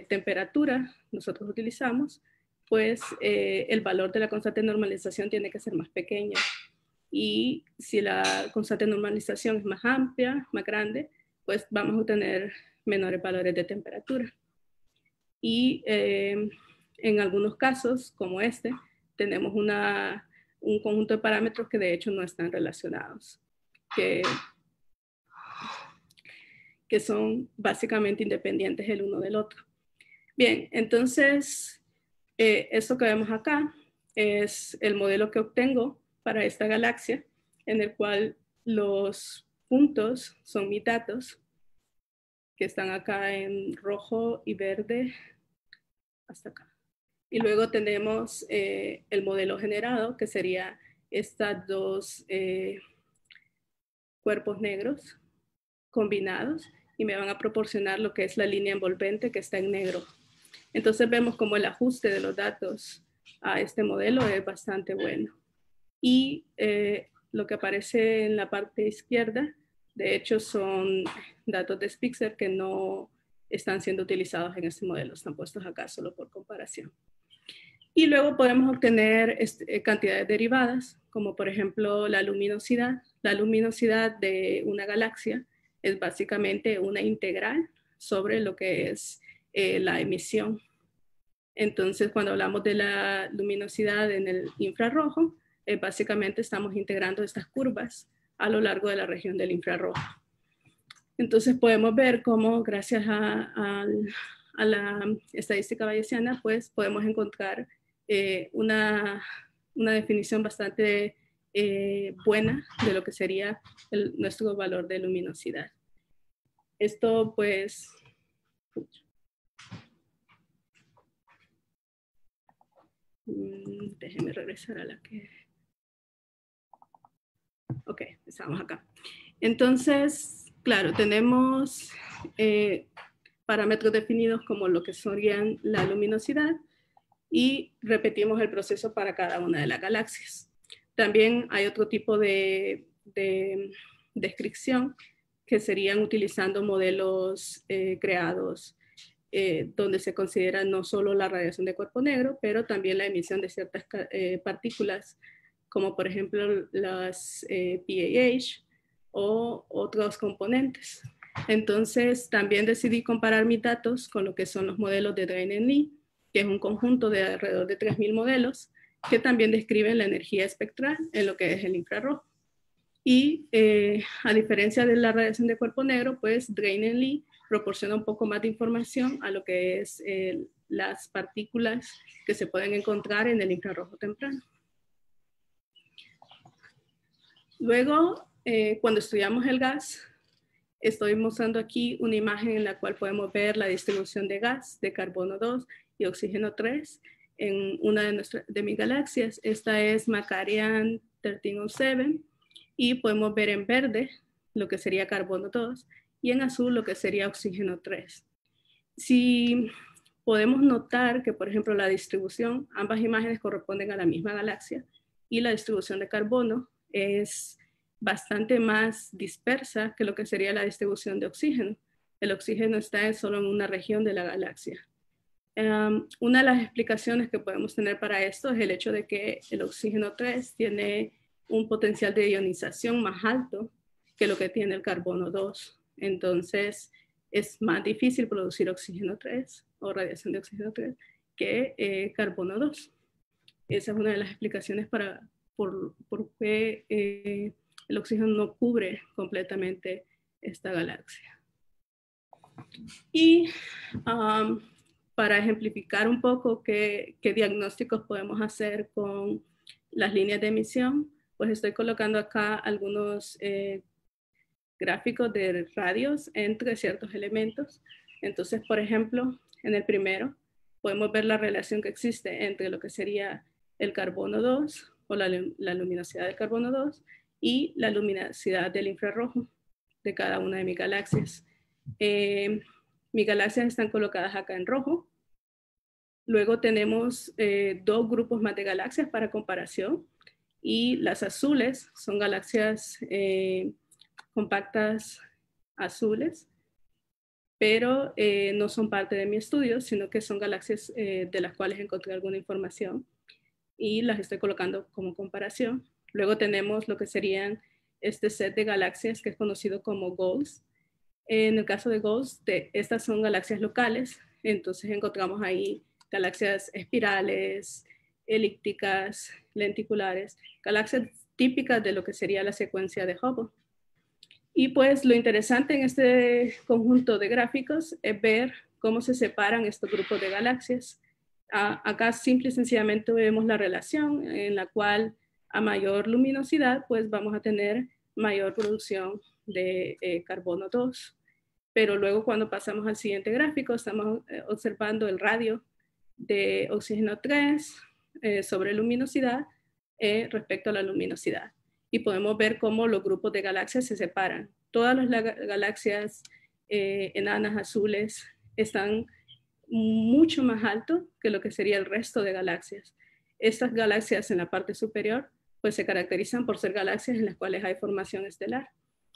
temperatura nosotros utilizamos, pues el valor de la constante de normalización tiene que ser más pequeño. Y si la constante de normalización es más amplia, más grande, pues vamos a obtener menores valores de temperatura. Y en algunos casos, como este, tenemos un conjunto de parámetros que de hecho no están relacionados, que son básicamente independientes el uno del otro. Bien, entonces, esto que vemos acá es el modelo que obtengo para esta galaxia, en el cual los puntos son mis datos, que están acá en rojo y verde, hasta acá. Y luego tenemos el modelo generado, que sería estos dos cuerpos negros combinados, y me van a proporcionar lo que es la línea envolvente que está en negro. Entonces vemos como el ajuste de los datos a este modelo es bastante bueno. Y lo que aparece en la parte izquierda, de hecho, son datos de Spitzer que no están siendo utilizados en este modelo, están puestos acá solo por comparación. Y luego podemos obtener cantidades derivadas, como por ejemplo la luminosidad. La luminosidad de una galaxia es básicamente una integral sobre lo que es la emisión. Entonces, cuando hablamos de la luminosidad en el infrarrojo, básicamente estamos integrando estas curvas a lo largo de la región del infrarrojo. Entonces, podemos ver cómo gracias a la estadística bayesiana, pues podemos encontrar una definición bastante buena de lo que sería nuestro valor de luminosidad. Esto pues... déjenme regresar a la que... Ok, estamos acá. Entonces, claro, tenemos parámetros definidos como lo que serían la luminosidad y repetimos el proceso para cada una de las galaxias. También hay otro tipo de descripción que serían utilizando modelos creados donde se considera no solo la radiación de cuerpo negro, pero también la emisión de ciertas partículas, como por ejemplo las PAH o otros componentes. Entonces, también decidí comparar mis datos con lo que son los modelos de Drainen-Lee, que es un conjunto de alrededor de 3.000 modelos que también describen la energía espectral en lo que es el infrarrojo. Y a diferencia de la radiación de cuerpo negro, pues Drainen-Lee proporciona un poco más de información a lo que es las partículas que se pueden encontrar en el infrarrojo temprano. Luego, cuando estudiamos el gas, estoy mostrando aquí una imagen en la cual podemos ver la distribución de gas de carbono 2 y oxígeno 3 en una de mis galaxias. Esta es Macarian 1307 y podemos ver en verde lo que sería carbono 2 y en azul lo que sería oxígeno 3. Si podemos notar que, por ejemplo, la distribución, ambas imágenes corresponden a la misma galaxia y la distribución de carbono es bastante más dispersa que lo que sería la distribución de oxígeno. El oxígeno está solo en una región de la galaxia. Una de las explicaciones que podemos tener para esto es el hecho de que el oxígeno 3 tiene un potencial de ionización más alto que lo que tiene el carbono 2. Entonces, es más difícil producir oxígeno 3 o radiación de oxígeno 3 que carbono 2. Esa es una de las explicaciones por qué el oxígeno no cubre completamente esta galaxia. Y para ejemplificar un poco qué diagnósticos podemos hacer con las líneas de emisión, pues estoy colocando acá algunos gráficos de radios entre ciertos elementos. Entonces, por ejemplo, en el primero podemos ver la relación que existe entre lo que sería el carbono 2 o la luminosidad del carbono 2 y la luminosidad del infrarrojo de cada una de mis galaxias. Mis galaxias están colocadas acá en rojo. Luego tenemos dos grupos más de galaxias para comparación, y las azules son galaxias compactas azules, pero no son parte de mi estudio, sino que son galaxias de las cuales encontré alguna información y las estoy colocando como comparación. Luego tenemos lo que serían este set de galaxias que es conocido como GOES. En el caso de GOES, estas son galaxias locales, entonces encontramos ahí galaxias espirales, elípticas, lenticulares, galaxias típicas de lo que sería la secuencia de Hubble. Y pues lo interesante en este conjunto de gráficos es ver cómo se separan estos grupos de galaxias. Acá simple y sencillamente vemos la relación en la cual a mayor luminosidad pues vamos a tener mayor producción de carbono 2. Pero luego cuando pasamos al siguiente gráfico estamos observando el radio de oxígeno 3 sobre luminosidad respecto a la luminosidad. Y podemos ver cómo los grupos de galaxias se separan. Todas las galaxias enanas azules están mucho más alto que lo que sería el resto de galaxias. Estas galaxias en la parte superior pues se caracterizan por ser galaxias en las cuales hay formación estelar.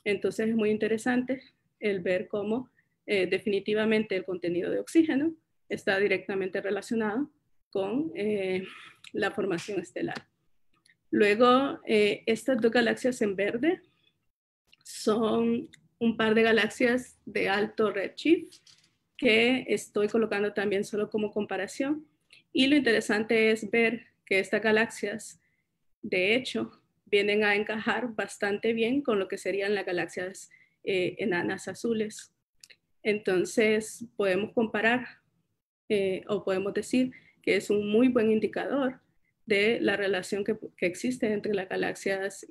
Entonces es muy interesante el ver cómo definitivamente el contenido de oxígeno está directamente relacionado con la formación estelar. Luego, estas dos galaxias en verde son un par de galaxias de alto redshift que estoy colocando también solo como comparación. Y lo interesante es ver que estas galaxias, de hecho, vienen a encajar bastante bien con lo que serían las galaxias enanas azules. Entonces, podemos comparar o podemos decir que es un muy buen indicador de la relación que existe entre las galaxias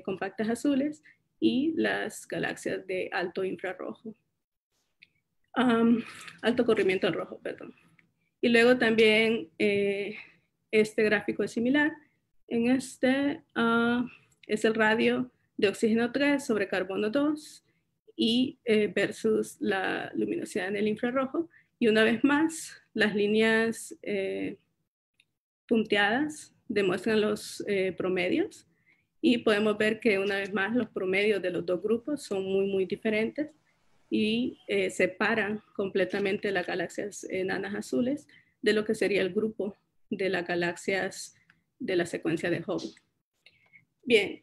compactas azules y las galaxias de alto infrarrojo. Alto corrimiento al rojo, perdón. Y luego también este gráfico es similar. En este es el radio de oxígeno 3 sobre carbono 2 y versus la luminosidad en el infrarrojo. Y una vez más, las líneas punteadas demuestran los promedios y podemos ver que una vez más los promedios de los dos grupos son muy diferentes y separan completamente las galaxias enanas azules de lo que sería el grupo de las galaxias de la secuencia de Hubble. Bien,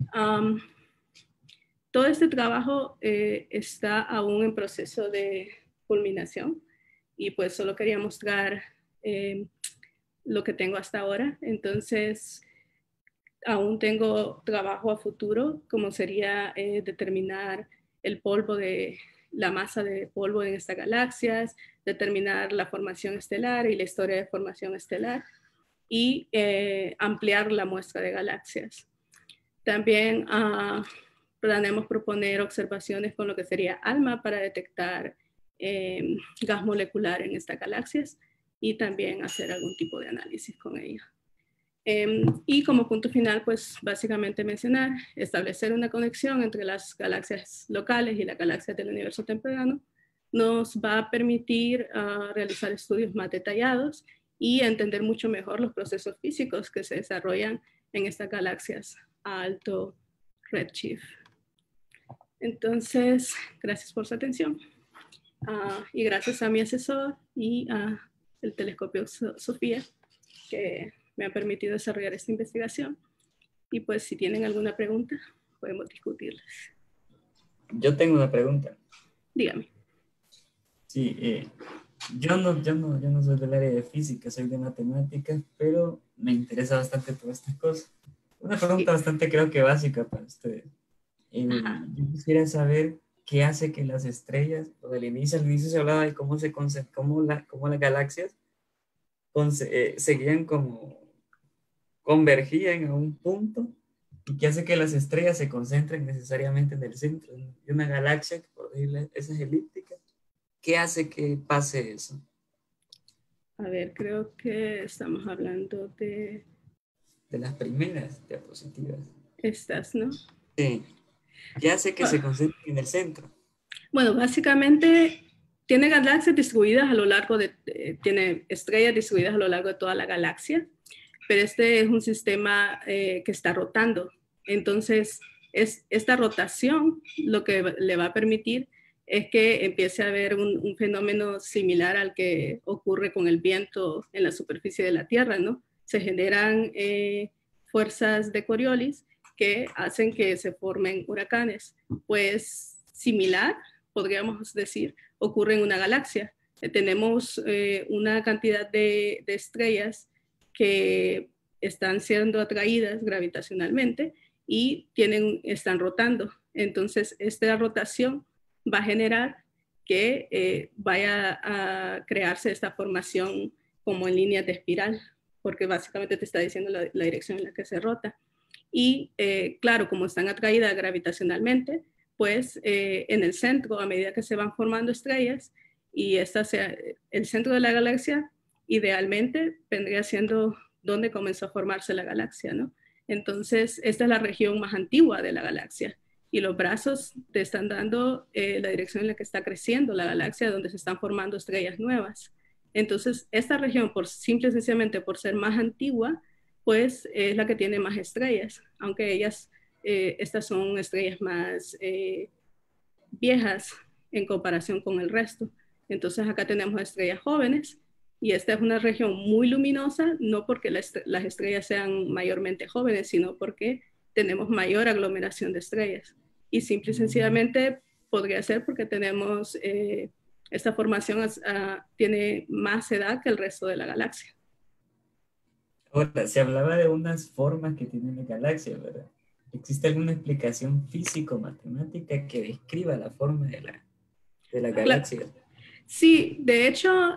todo este trabajo está aún en proceso de culminación y pues solo quería mostrar lo que tengo hasta ahora. Entonces, aún tengo trabajo a futuro, como sería determinar el polvo de la masa de polvo en estas galaxias, determinar la formación estelar y la historia de formación estelar y ampliar la muestra de galaxias. También planeamos proponer observaciones con lo que sería ALMA para detectar gas molecular en estas galaxias y también hacer algún tipo de análisis con ello. Y como punto final, pues básicamente mencionar, establecer una conexión entre las galaxias locales y las galaxias del universo temprano nos va a permitir realizar estudios más detallados y entender mucho mejor los procesos físicos que se desarrollan en estas galaxias a alto redshift. Entonces, gracias por su atención. Y gracias a mi asesor y el telescopio Sofía, que me ha permitido desarrollar esta investigación. Y pues si tienen alguna pregunta, podemos discutirlas. Yo tengo una pregunta. Dígame. Sí, yo no soy del área de física, soy de matemáticas, pero me interesa bastante todas estas cosas. Una pregunta bastante creo que básica para ustedes. Yo quisiera saber qué hace que las estrellas, o al inicio se hablaba de cómo las galaxias seguían como convergían a un punto y qué hace que las estrellas se concentren necesariamente en el centro de una galaxia, que por decirle, esa es elíptica. ¿Qué hace que pase eso? A ver, creo que estamos hablando de de las primeras diapositivas. Estas, ¿no? Sí. ¿Qué hace que se concentren en el centro? Bueno, básicamente tiene galaxias distribuidas a lo largo tiene estrellas distribuidas a lo largo de toda la galaxia, pero este es un sistema que está rotando. Entonces, esta rotación lo que le va a permitir es que empiece a haber un fenómeno similar al que ocurre con el viento en la superficie de la Tierra, ¿no? Se generan fuerzas de Coriolis que hacen que se formen huracanes. Pues similar, podríamos decir, ocurre en una galaxia. Tenemos una cantidad de estrellas que están siendo atraídas gravitacionalmente y están rotando. Entonces, esta rotación va a generar que vaya a crearse esta formación como en líneas de espiral, porque básicamente te está diciendo la dirección en la que se rota. Y claro, como están atraídas gravitacionalmente, pues en el centro, a medida que se van formando estrellas, y el centro de la galaxia, idealmente vendría siendo donde comenzó a formarse la galaxia, ¿no? Entonces, esta es la región más antigua de la galaxia. Y los brazos te están dando la dirección en la que está creciendo la galaxia, donde se están formando estrellas nuevas. Entonces, esta región, simple y sencillamente por ser más antigua, pues es la que tiene más estrellas, aunque estas son estrellas más viejas en comparación con el resto. Entonces acá tenemos estrellas jóvenes y esta es una región muy luminosa, no porque las estrellas sean mayormente jóvenes, sino porque tenemos mayor aglomeración de estrellas. Y simple y sencillamente podría ser porque tenemos, esta formación tiene más edad que el resto de la galaxia. Ahora, se hablaba de unas formas que tiene la galaxia, ¿verdad? ¿Existe alguna explicación físico-matemática que describa la forma de la galaxia? Sí, de hecho,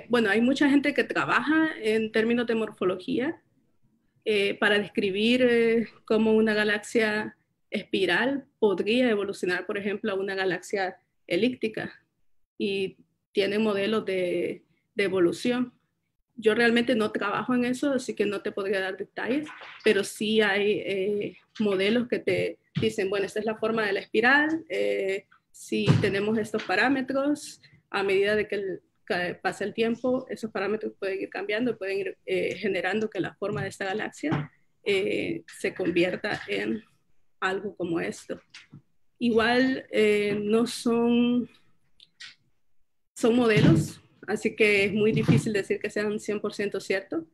bueno, hay mucha gente que trabaja en términos de morfología para describir cómo una galaxia espiral podría evolucionar, por ejemplo, a una galaxia elíptica, y tienen modelos de evolución. Yo realmente no trabajo en eso, así que no te podría dar detalles, pero sí hay modelos que te dicen, bueno, esta es la forma de la espiral, si tenemos estos parámetros, a medida de que pasa el tiempo, esos parámetros pueden ir cambiando, pueden ir generando que la forma de esta galaxia se convierta en algo como esto. Igual no son modelos, así que es muy difícil decir que sean 100% ciertos,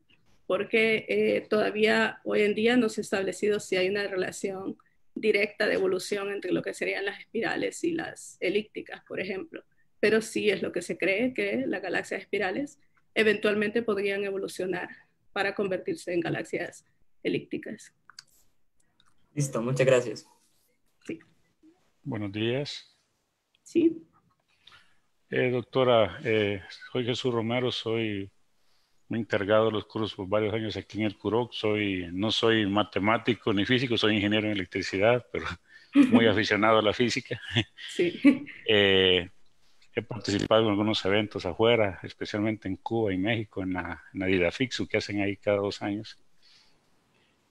porque todavía hoy en día no se ha establecido si hay una relación directa de evolución entre lo que serían las espirales y las elípticas, por ejemplo. Pero sí es lo que se cree, que las galaxias espirales eventualmente podrían evolucionar para convertirse en galaxias elípticas. Listo, muchas gracias. Sí. Buenos días. Sí. Doctora, soy Jesús Romero, me he encargado de los cursos por varios años aquí en el CUROC. No soy matemático ni físico, soy ingeniero en electricidad, pero muy aficionado a la física. Sí. He participado en algunos eventos afuera, especialmente en Cuba y México, en la Didafixu, que hacen ahí cada 2 años.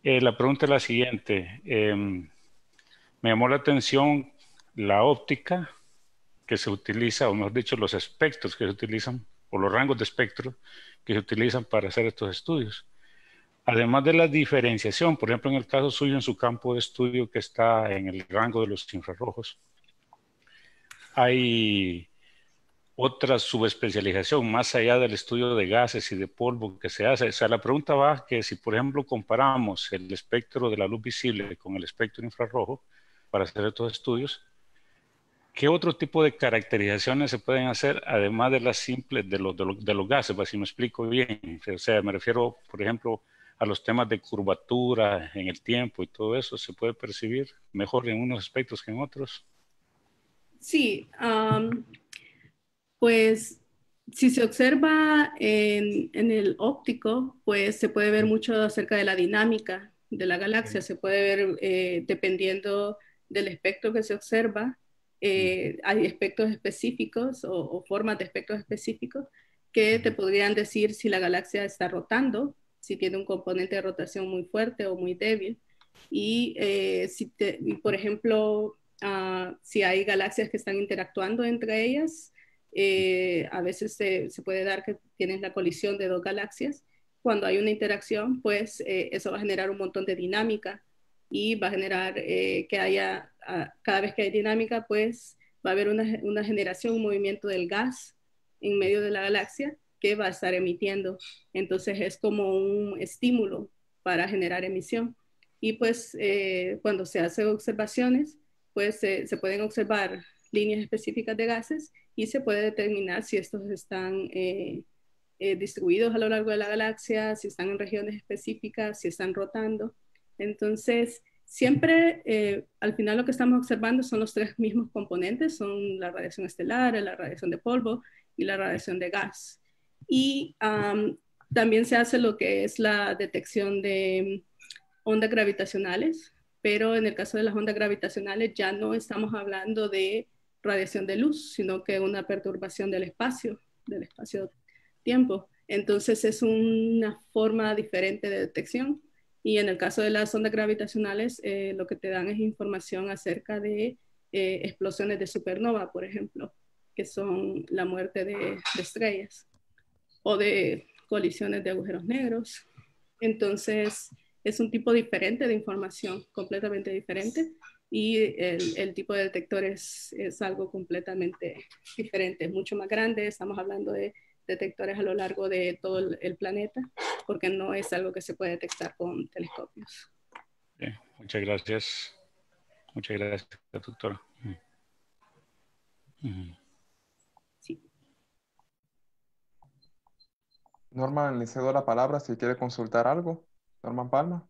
La pregunta es la siguiente. Me llamó la atención la óptica que se utiliza, o mejor dicho, los espectros que se utilizan, o los rangos de espectro que se utilizan para hacer estos estudios. Además de la diferenciación, por ejemplo, en el caso suyo, en su campo de estudio que está en el rango de los infrarrojos, hay otra subespecialización más allá del estudio de gases y de polvo que se hace. O sea, la pregunta va que si, por ejemplo, comparamos el espectro de la luz visible con el espectro infrarrojo para hacer estos estudios, ¿qué otro tipo de caracterizaciones se pueden hacer además de las simples de los gases? Pues, si me explico bien. O sea, me refiero, por ejemplo, a los temas de curvatura en el tiempo y todo eso. ¿Se puede percibir mejor en unos aspectos que en otros? Sí, pues si se observa en el óptico, pues se puede ver mucho acerca de la dinámica de la galaxia. Se puede ver dependiendo del espectro que se observa. Hay espectros específicos o formas de espectros específicos que te podrían decir si la galaxia está rotando, si tiene un componente de rotación muy fuerte o muy débil. Y, por ejemplo, si hay galaxias que están interactuando entre ellas, a veces se puede dar que tienes la colisión de dos galaxias. Cuando hay una interacción, pues eso va a generar un montón de dinámica y va a generar que haya, cada vez que hay dinámica, pues va a haber una generación, un movimiento del gas en medio de la galaxia que va a estar emitiendo. Entonces es como un estímulo para generar emisión. Y pues cuando se hacen observaciones, pues se pueden observar líneas específicas de gases y se puede determinar si estos están distribuidos a lo largo de la galaxia, si están en regiones específicas, si están rotando. Entonces, siempre al final lo que estamos observando son los tres mismos componentes, son la radiación estelar, la radiación de polvo y la radiación de gas. Y también se hace lo que es la detección de ondas gravitacionales, pero en el caso de las ondas gravitacionales ya no estamos hablando de radiación de luz, sino que una perturbación del espacio-tiempo. Entonces es una forma diferente de detección. Y en el caso de las ondas gravitacionales, lo que te dan es información acerca de explosiones de supernova, por ejemplo, que son la muerte de estrellas, o de colisiones de agujeros negros. Entonces, es un tipo diferente de información, completamente diferente, y el tipo de detector es algo completamente diferente, mucho más grande. Estamos hablando de detectores a lo largo de todo el planeta, porque no es algo que se puede detectar con telescopios. Bien, muchas gracias. Muchas gracias, doctora. Sí. Norman, le cedo la palabra si quiere consultar algo. Norman Palma.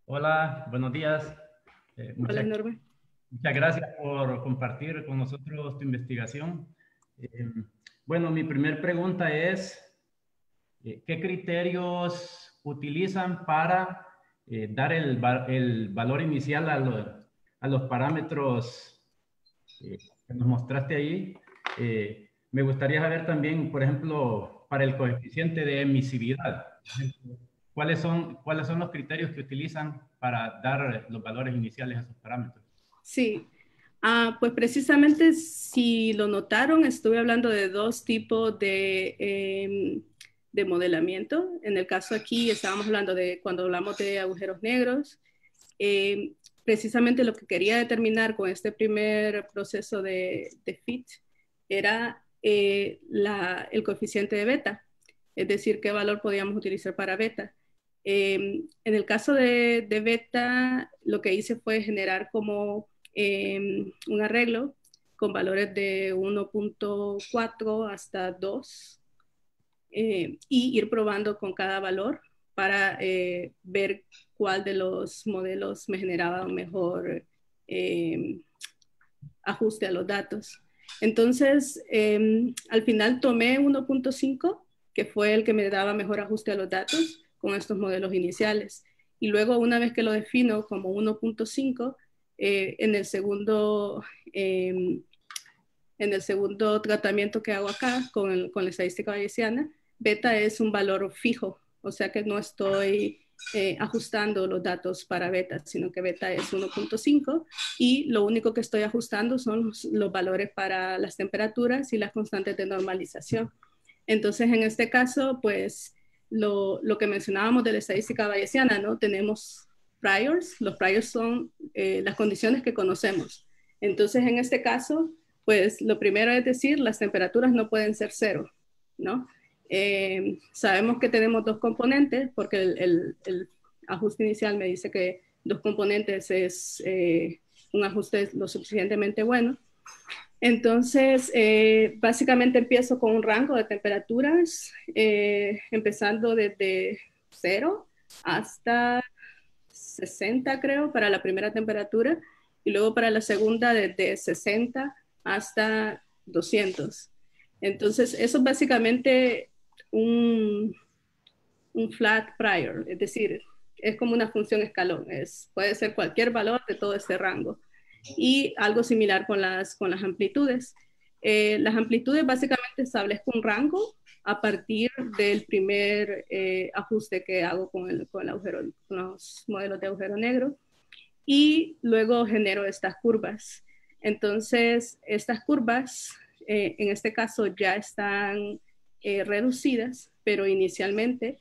Hola, buenos días. Hola, Norma. Muchas gracias por compartir con nosotros tu investigación. Bueno, mi primera pregunta es, ¿qué criterios utilizan para dar el valor inicial a los parámetros que nos mostraste ahí? Me gustaría saber también, por ejemplo, para el coeficiente de emisividad, ¿cuáles son los criterios que utilizan para dar los valores iniciales a esos parámetros? Sí, pues precisamente si lo notaron, estuve hablando de dos tipos de modelamiento. En el caso aquí estábamos hablando de cuando hablamos de agujeros negros. Precisamente lo que quería determinar con este primer proceso de FIT era el coeficiente de beta, es decir, qué valor podíamos utilizar para beta. En el caso de beta, lo que hice fue generar como un arreglo con valores de 1.4 hasta 2 y ir probando con cada valor para ver cuál de los modelos me generaba un mejor ajuste a los datos. Entonces, al final tomé 1.5, que fue el que me daba mejor ajuste a los datos con estos modelos iniciales. Y luego, una vez que lo defino como 1.5, en el segundo tratamiento que hago acá con la estadística bayesiana, beta es un valor fijo, o sea que no estoy ajustando los datos para beta, sino que beta es 1.5 y lo único que estoy ajustando son los valores para las temperaturas y las constantes de normalización. Entonces, en este caso, pues lo que mencionábamos de la estadística bayesiana, ¿no? Tenemos priors, los priors son las condiciones que conocemos. Entonces, en este caso, pues lo primero es decir, las temperaturas no pueden ser cero, ¿no? Sabemos que tenemos dos componentes porque el ajuste inicial me dice que dos componentes es un ajuste lo suficientemente bueno. Entonces, básicamente empiezo con un rango de temperaturas, empezando desde 0 hasta 60, creo, para la primera temperatura, y luego para la segunda desde 60 hasta 200. Entonces, eso es básicamente un flat prior, es decir, es como una función escalón, puede ser cualquier valor de todo este rango. Y algo similar con las amplitudes. Las amplitudes básicamente establezco un rango a partir del primer ajuste que hago con los modelos de agujero negro, y luego genero estas curvas. Entonces, estas curvas, en este caso, ya están reducidas, pero inicialmente,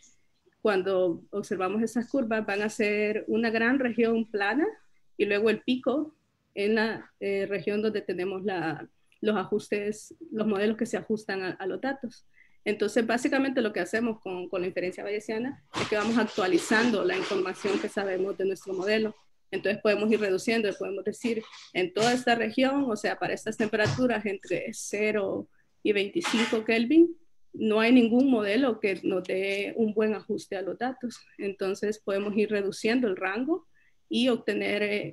cuando observamos esas curvas, van a ser una gran región plana y luego el pico en la región donde tenemos los ajustes, los modelos que se ajustan a los datos. Entonces, básicamente lo que hacemos con la inferencia bayesiana es que vamos actualizando la información que sabemos de nuestro modelo. Entonces podemos ir reduciendo y podemos decir, en toda esta región, o sea, para estas temperaturas entre 0 y 25 Kelvin, no hay ningún modelo que nos dé un buen ajuste a los datos. Entonces podemos ir reduciendo el rango y obtener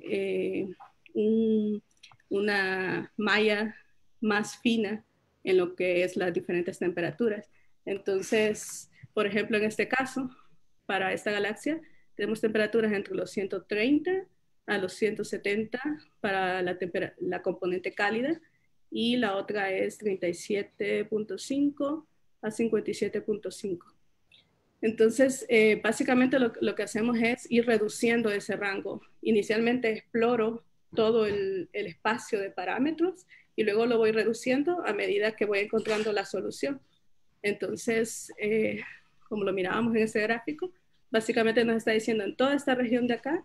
una malla más fina en lo que es las diferentes temperaturas. Entonces, por ejemplo, en este caso, para esta galaxia, tenemos temperaturas entre los 130 a los 170 para la componente cálida, y la otra es 37.5 a 57.5. Entonces, básicamente lo que hacemos es ir reduciendo ese rango. Inicialmente exploro todo el espacio de parámetros y luego lo voy reduciendo a medida que voy encontrando la solución. Entonces, como lo mirábamos en ese gráfico, básicamente nos está diciendo en toda esta región de acá,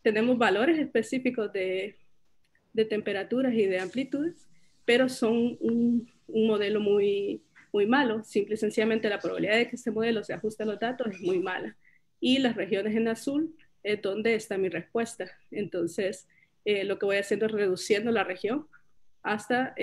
tenemos valores específicos de temperaturas y de amplitudes, pero son un modelo muy malo. Simple y sencillamente la probabilidad de que este modelo se ajuste a los datos es muy mala. Y las regiones en azul es donde está mi respuesta. Entonces, lo que voy haciendo es reduciendo la región hasta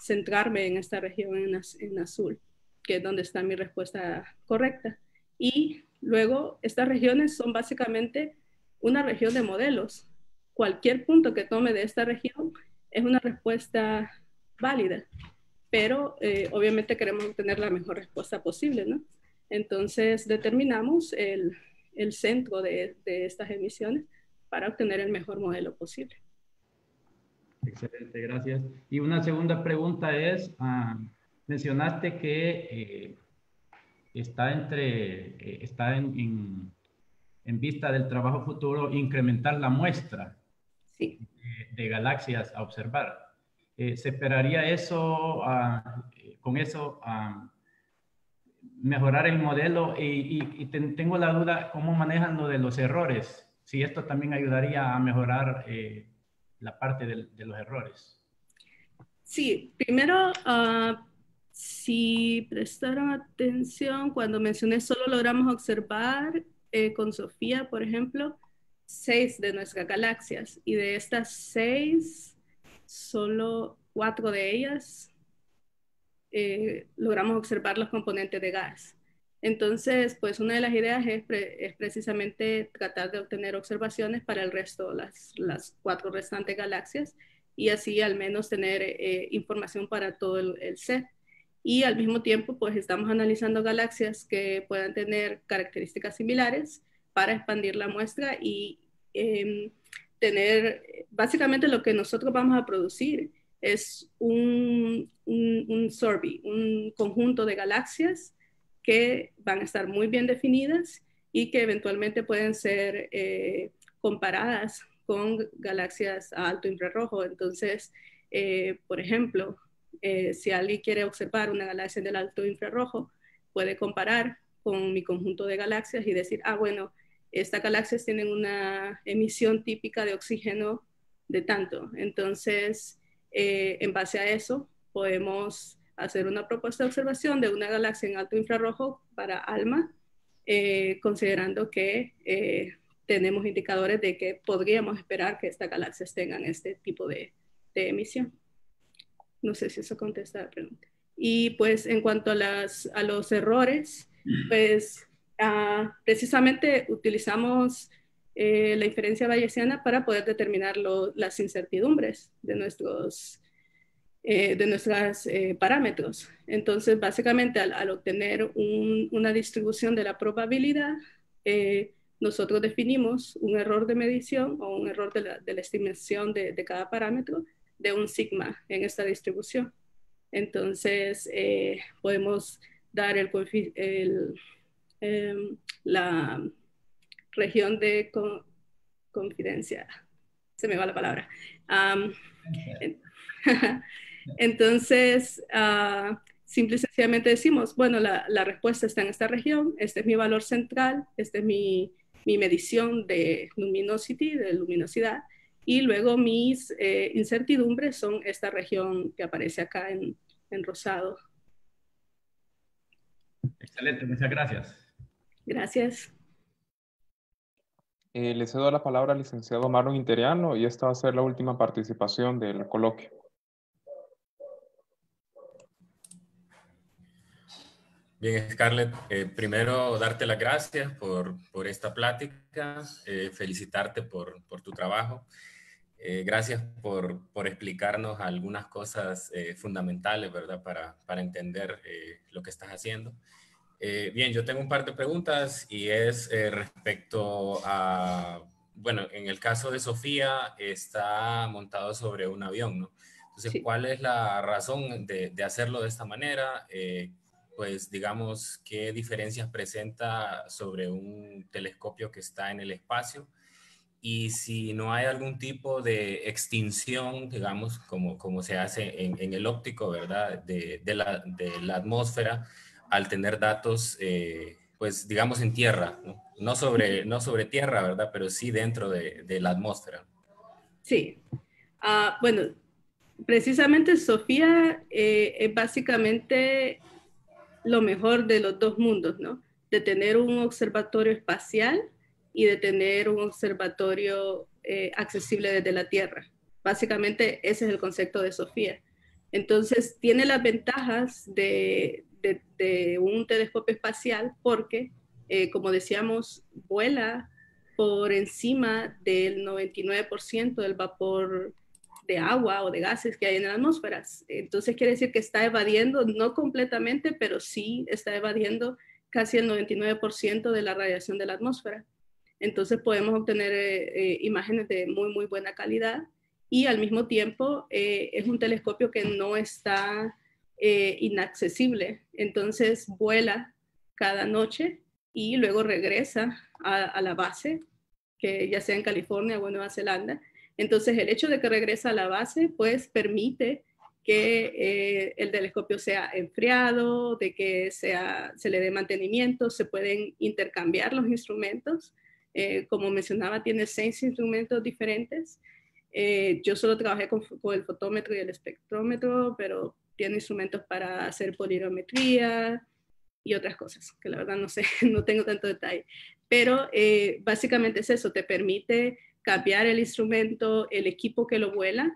centrarme en esta región en azul, que es donde está mi respuesta correcta. Y luego, estas regiones son básicamente una región de modelos. Cualquier punto que tome de esta región es una respuesta válida, pero obviamente queremos obtener la mejor respuesta posible, ¿no? Entonces determinamos el centro de estas emisiones para obtener el mejor modelo posible. Excelente, gracias. Y una segunda pregunta es, mencionaste que está en vista del trabajo futuro incrementar la muestra sí. de galaxias a observar. ¿Se esperaría eso, con eso, mejorar el modelo? Y tengo la duda, ¿cómo manejan lo de los errores? Si esto también ayudaría a mejorar la parte de los errores. Sí, primero, si prestaron atención, cuando mencioné solo logramos observar con Sofía, por ejemplo, 6 de nuestras galaxias, y de estas 6, solo 4 de ellas logramos observar los componentes de gas. Entonces, pues una de las ideas es precisamente tratar de obtener observaciones para el resto, las 4 restantes galaxias, y así al menos tener información para todo el set. Y al mismo tiempo, pues estamos analizando galaxias que puedan tener características similares para expandir la muestra y tener, básicamente lo que nosotros vamos a producir es un survey, un conjunto de galaxias que van a estar muy bien definidas y que eventualmente pueden ser comparadas con galaxias a alto infrarrojo. Entonces, por ejemplo, si alguien quiere observar una galaxia del alto infrarrojo, puede comparar con mi conjunto de galaxias y decir, bueno, estas galaxias tienen una emisión típica de oxígeno de tanto. Entonces, en base a eso, podemos hacer una propuesta de observación de una galaxia en alto infrarrojo para ALMA, considerando que tenemos indicadores de que podríamos esperar que estas galaxias tengan este tipo de emisión. No sé si eso contesta la pregunta. Y pues en cuanto a los errores, pues precisamente utilizamos la inferencia bayesiana para poder determinar las incertidumbres de nuestros parámetros. Entonces, básicamente, al obtener una distribución de la probabilidad, nosotros definimos un error de medición o un error de la estimación de cada parámetro de un sigma en esta distribución. Entonces, podemos dar la región de confidencia. Se me va la palabra. Entonces, simple y sencillamente decimos, bueno, la respuesta está en esta región, este es mi valor central, esta es mi medición de luminosidad, y luego mis incertidumbres son esta región que aparece acá en rosado. Excelente, muchas gracias. Gracias. Le cedo la palabra al licenciado Marlon Interiano y esta va a ser la última participación del coloquio. Bien, Scarlett, primero darte las gracias por esta plática, felicitarte por tu trabajo. Gracias por explicarnos algunas cosas fundamentales, ¿verdad? Para entender lo que estás haciendo. Bien, yo tengo un par de preguntas y es respecto a, bueno, en el caso de Sofía está montado sobre un avión, ¿no? Entonces, Sí. ¿cuál es la razón de hacerlo de esta manera? Pues digamos, ¿qué diferencias presenta sobre un telescopio que está en el espacio? Y si no hay algún tipo de extinción, digamos, como se hace en el óptico, ¿verdad? De la atmósfera al tener datos, pues digamos en tierra, ¿no? No sobre tierra, ¿verdad? Pero sí dentro de la atmósfera. Sí. Bueno, precisamente Sofía es básicamente lo mejor de los dos mundos, ¿no? De tener un observatorio espacial y de tener un observatorio accesible desde la Tierra. Básicamente ese es el concepto de Sofía. Entonces tiene las ventajas de un telescopio espacial porque, como decíamos, vuela por encima del 99% del vapor de agua o de gases que hay en la atmósfera. Entonces quiere decir que está evadiendo, no completamente, pero sí está evadiendo casi el 99% de la radiación de la atmósfera. Entonces podemos obtener imágenes de muy, muy buena calidad y al mismo tiempo es un telescopio que no está inaccesible. Entonces vuela cada noche y luego regresa a la base, que ya sea en California o en Nueva Zelanda. Entonces, el hecho de que regresa a la base, pues permite que el telescopio sea enfriado, de que se le dé mantenimiento, se pueden intercambiar los instrumentos. Como mencionaba, tiene 6 instrumentos diferentes. Yo solo trabajé con el fotómetro y el espectrómetro, pero tiene instrumentos para hacer polirometría y otras cosas, que la verdad no sé, no tengo tanto detalle. Pero básicamente es eso, te permite cambiar el instrumento, el equipo que lo vuela,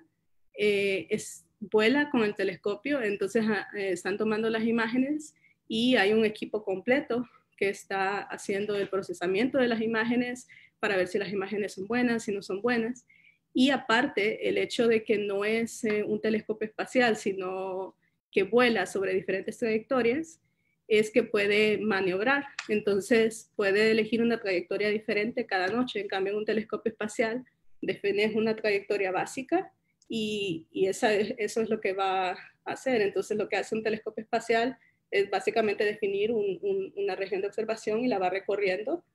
vuela con el telescopio, entonces están tomando las imágenes y hay un equipo completo que está haciendo el procesamiento de las imágenes para ver si las imágenes son buenas, si no son buenas. Y aparte, el hecho de que no es un telescopio espacial, sino que vuela sobre diferentes trayectorias, es que puede maniobrar, entonces puede elegir una trayectoria diferente cada noche. En cambio, en un telescopio espacial defines una trayectoria básica y eso es lo que va a hacer. Entonces, lo que hace un telescopio espacial es básicamente definir una región de observación y la va recorriendo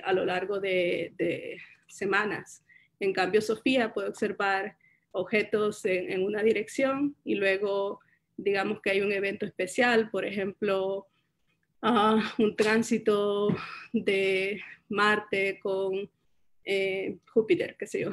a lo largo de semanas. En cambio, Sofía puede observar objetos en una dirección y luego digamos que hay un evento especial, por ejemplo, un tránsito de Marte con Júpiter, qué sé yo.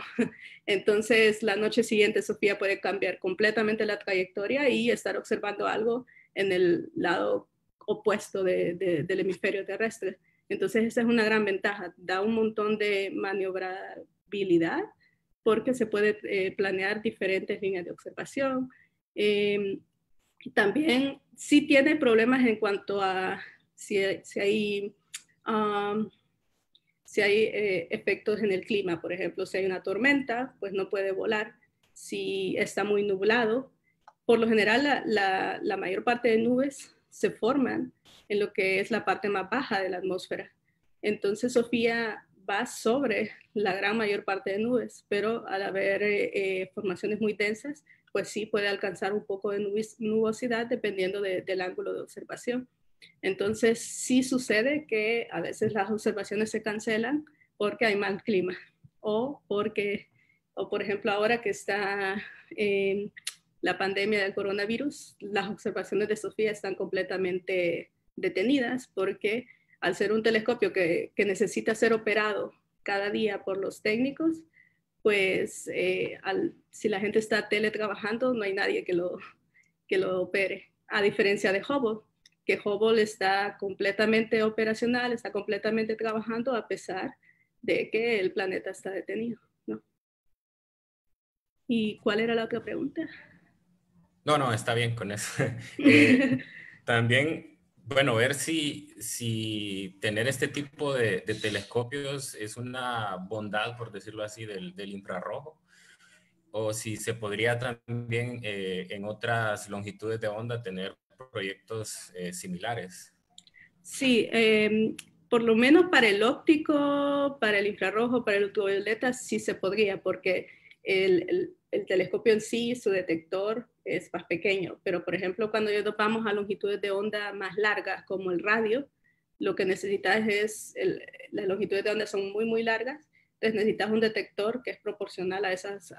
Entonces, la noche siguiente Sofía puede cambiar completamente la trayectoria y estar observando algo en el lado opuesto del hemisferio terrestre. Entonces, esa es una gran ventaja. Da un montón de maniobrabilidad porque se puede planear diferentes líneas de observación. También sí tiene problemas en cuanto a si hay efectos en el clima. Por ejemplo, si hay una tormenta, pues no puede volar. Si está muy nublado, por lo general la mayor parte de nubes se forman en lo que es la parte más baja de la atmósfera. Entonces Sofía va sobre la gran mayor parte de nubes, pero al haber formaciones muy densas, pues sí puede alcanzar un poco de nubosidad dependiendo del ángulo de observación. Entonces sí sucede que a veces las observaciones se cancelan porque hay mal clima o por ejemplo ahora que está la pandemia del coronavirus, las observaciones de SOFIA están completamente detenidas porque al ser un telescopio que necesita ser operado cada día por los técnicos, pues si la gente está teletrabajando, no hay nadie que lo opere. A diferencia de Hubble, que Hubble está completamente operacional, está completamente trabajando a pesar de que el planeta está detenido, ¿no? ¿Y cuál era la otra pregunta? No, está bien con eso. También, bueno, ver si tener este tipo de telescopios es una bondad, por decirlo así, del infrarrojo, o si se podría también en otras longitudes de onda tener proyectos similares. Sí, por lo menos para el óptico, para el infrarrojo, para el ultravioleta, sí se podría, porque el telescopio en sí, su detector es más pequeño, pero por ejemplo, cuando ya topamos a longitudes de onda más largas, como el radio, lo que necesitas las longitudes de onda son muy largas, entonces necesitas un detector que es proporcional a esas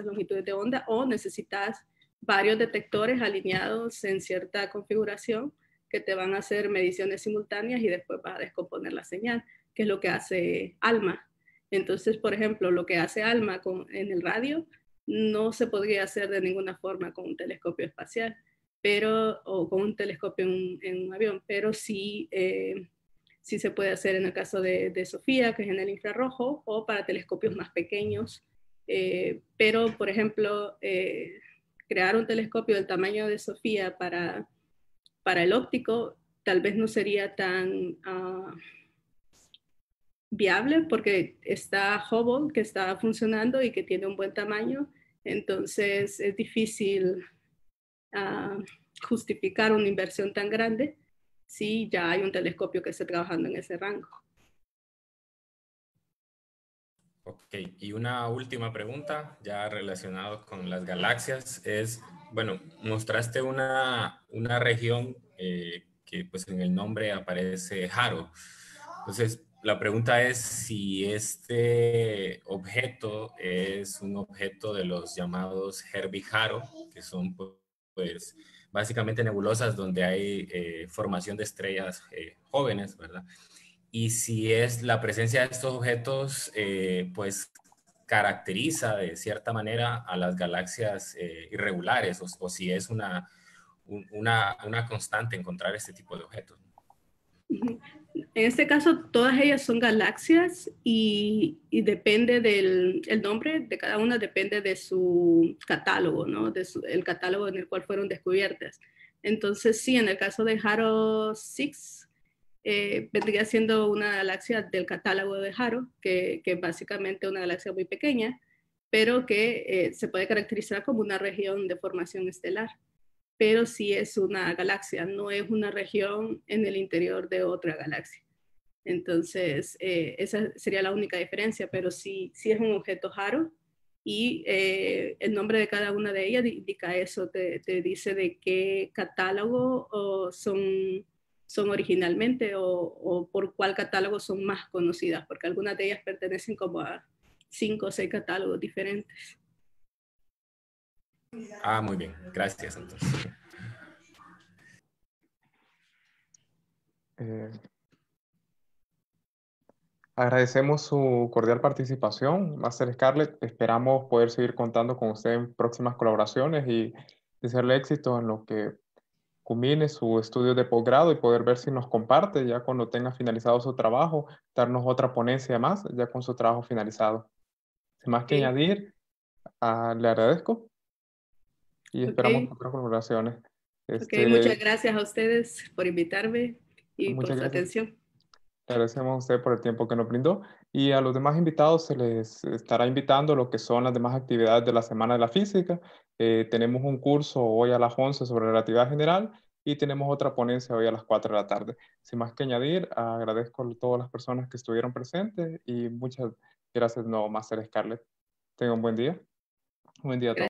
longitudes de onda, o necesitas varios detectores alineados en cierta configuración que te van a hacer mediciones simultáneas y después vas a descomponer la señal, que es lo que hace ALMA. Entonces, por ejemplo, lo que hace ALMA en el radio no se podría hacer de ninguna forma con un telescopio espacial, o con un telescopio en un avión, pero sí, sí se puede hacer en el caso de SOFIA, que es en el infrarrojo, o para telescopios más pequeños. Pero, por ejemplo, crear un telescopio del tamaño de SOFIA para el óptico tal vez no sería tan viable porque está Hubble que está funcionando y que tiene un buen tamaño, entonces es difícil justificar una inversión tan grande si ya hay un telescopio que esté trabajando en ese rango. Ok, y una última pregunta, ya relacionado con las galaxias, es, bueno, mostraste una región que pues en el nombre aparece Haro. Entonces, la pregunta es si este objeto es un objeto de los llamados Herbig-Haro, que son pues básicamente nebulosas donde hay formación de estrellas jóvenes, ¿verdad? Y si es la presencia de estos objetos, pues caracteriza de cierta manera a las galaxias irregulares, o si es una constante encontrar este tipo de objetos. En este caso, todas ellas son galaxias y depende el nombre de cada una depende de su catálogo, ¿no? El catálogo en el cual fueron descubiertas. Entonces, sí, en el caso de Haro 6, vendría siendo una galaxia del catálogo de Haro, que es básicamente una galaxia muy pequeña, pero que se puede caracterizar como una región de formación estelar. Pero sí es una galaxia, no es una región en el interior de otra galaxia. Entonces, esa sería la única diferencia, pero sí es un objeto Haro y el nombre de cada una de ellas indica eso, te dice de qué catálogo son originalmente o por cuál catálogo son más conocidas, porque algunas de ellas pertenecen como a 5 o 6 catálogos diferentes. Muy bien, gracias entonces. Agradecemos su cordial participación, Máster Scarlett. Esperamos poder seguir contando con usted en próximas colaboraciones y desearle éxito en lo que culmine su estudio de posgrado y poder ver si nos comparte ya cuando tenga finalizado su trabajo, darnos otra ponencia más ya con su trabajo finalizado. Sin más que añadir, le agradezco y esperamos otras colaboraciones. Muchas gracias a ustedes por invitarme y por su atención. Le agradecemos a usted por el tiempo que nos brindó y a los demás invitados se les estará invitando lo que son las demás actividades de la Semana de la Física. Tenemos un curso hoy a las 11 sobre relatividad general y tenemos otra ponencia hoy a las 4 de la tarde. Sin más que añadir, agradezco a todas las personas que estuvieron presentes y muchas gracias de nuevo, Máster Scarlett. Tenga un buen día. Un buen día a todos.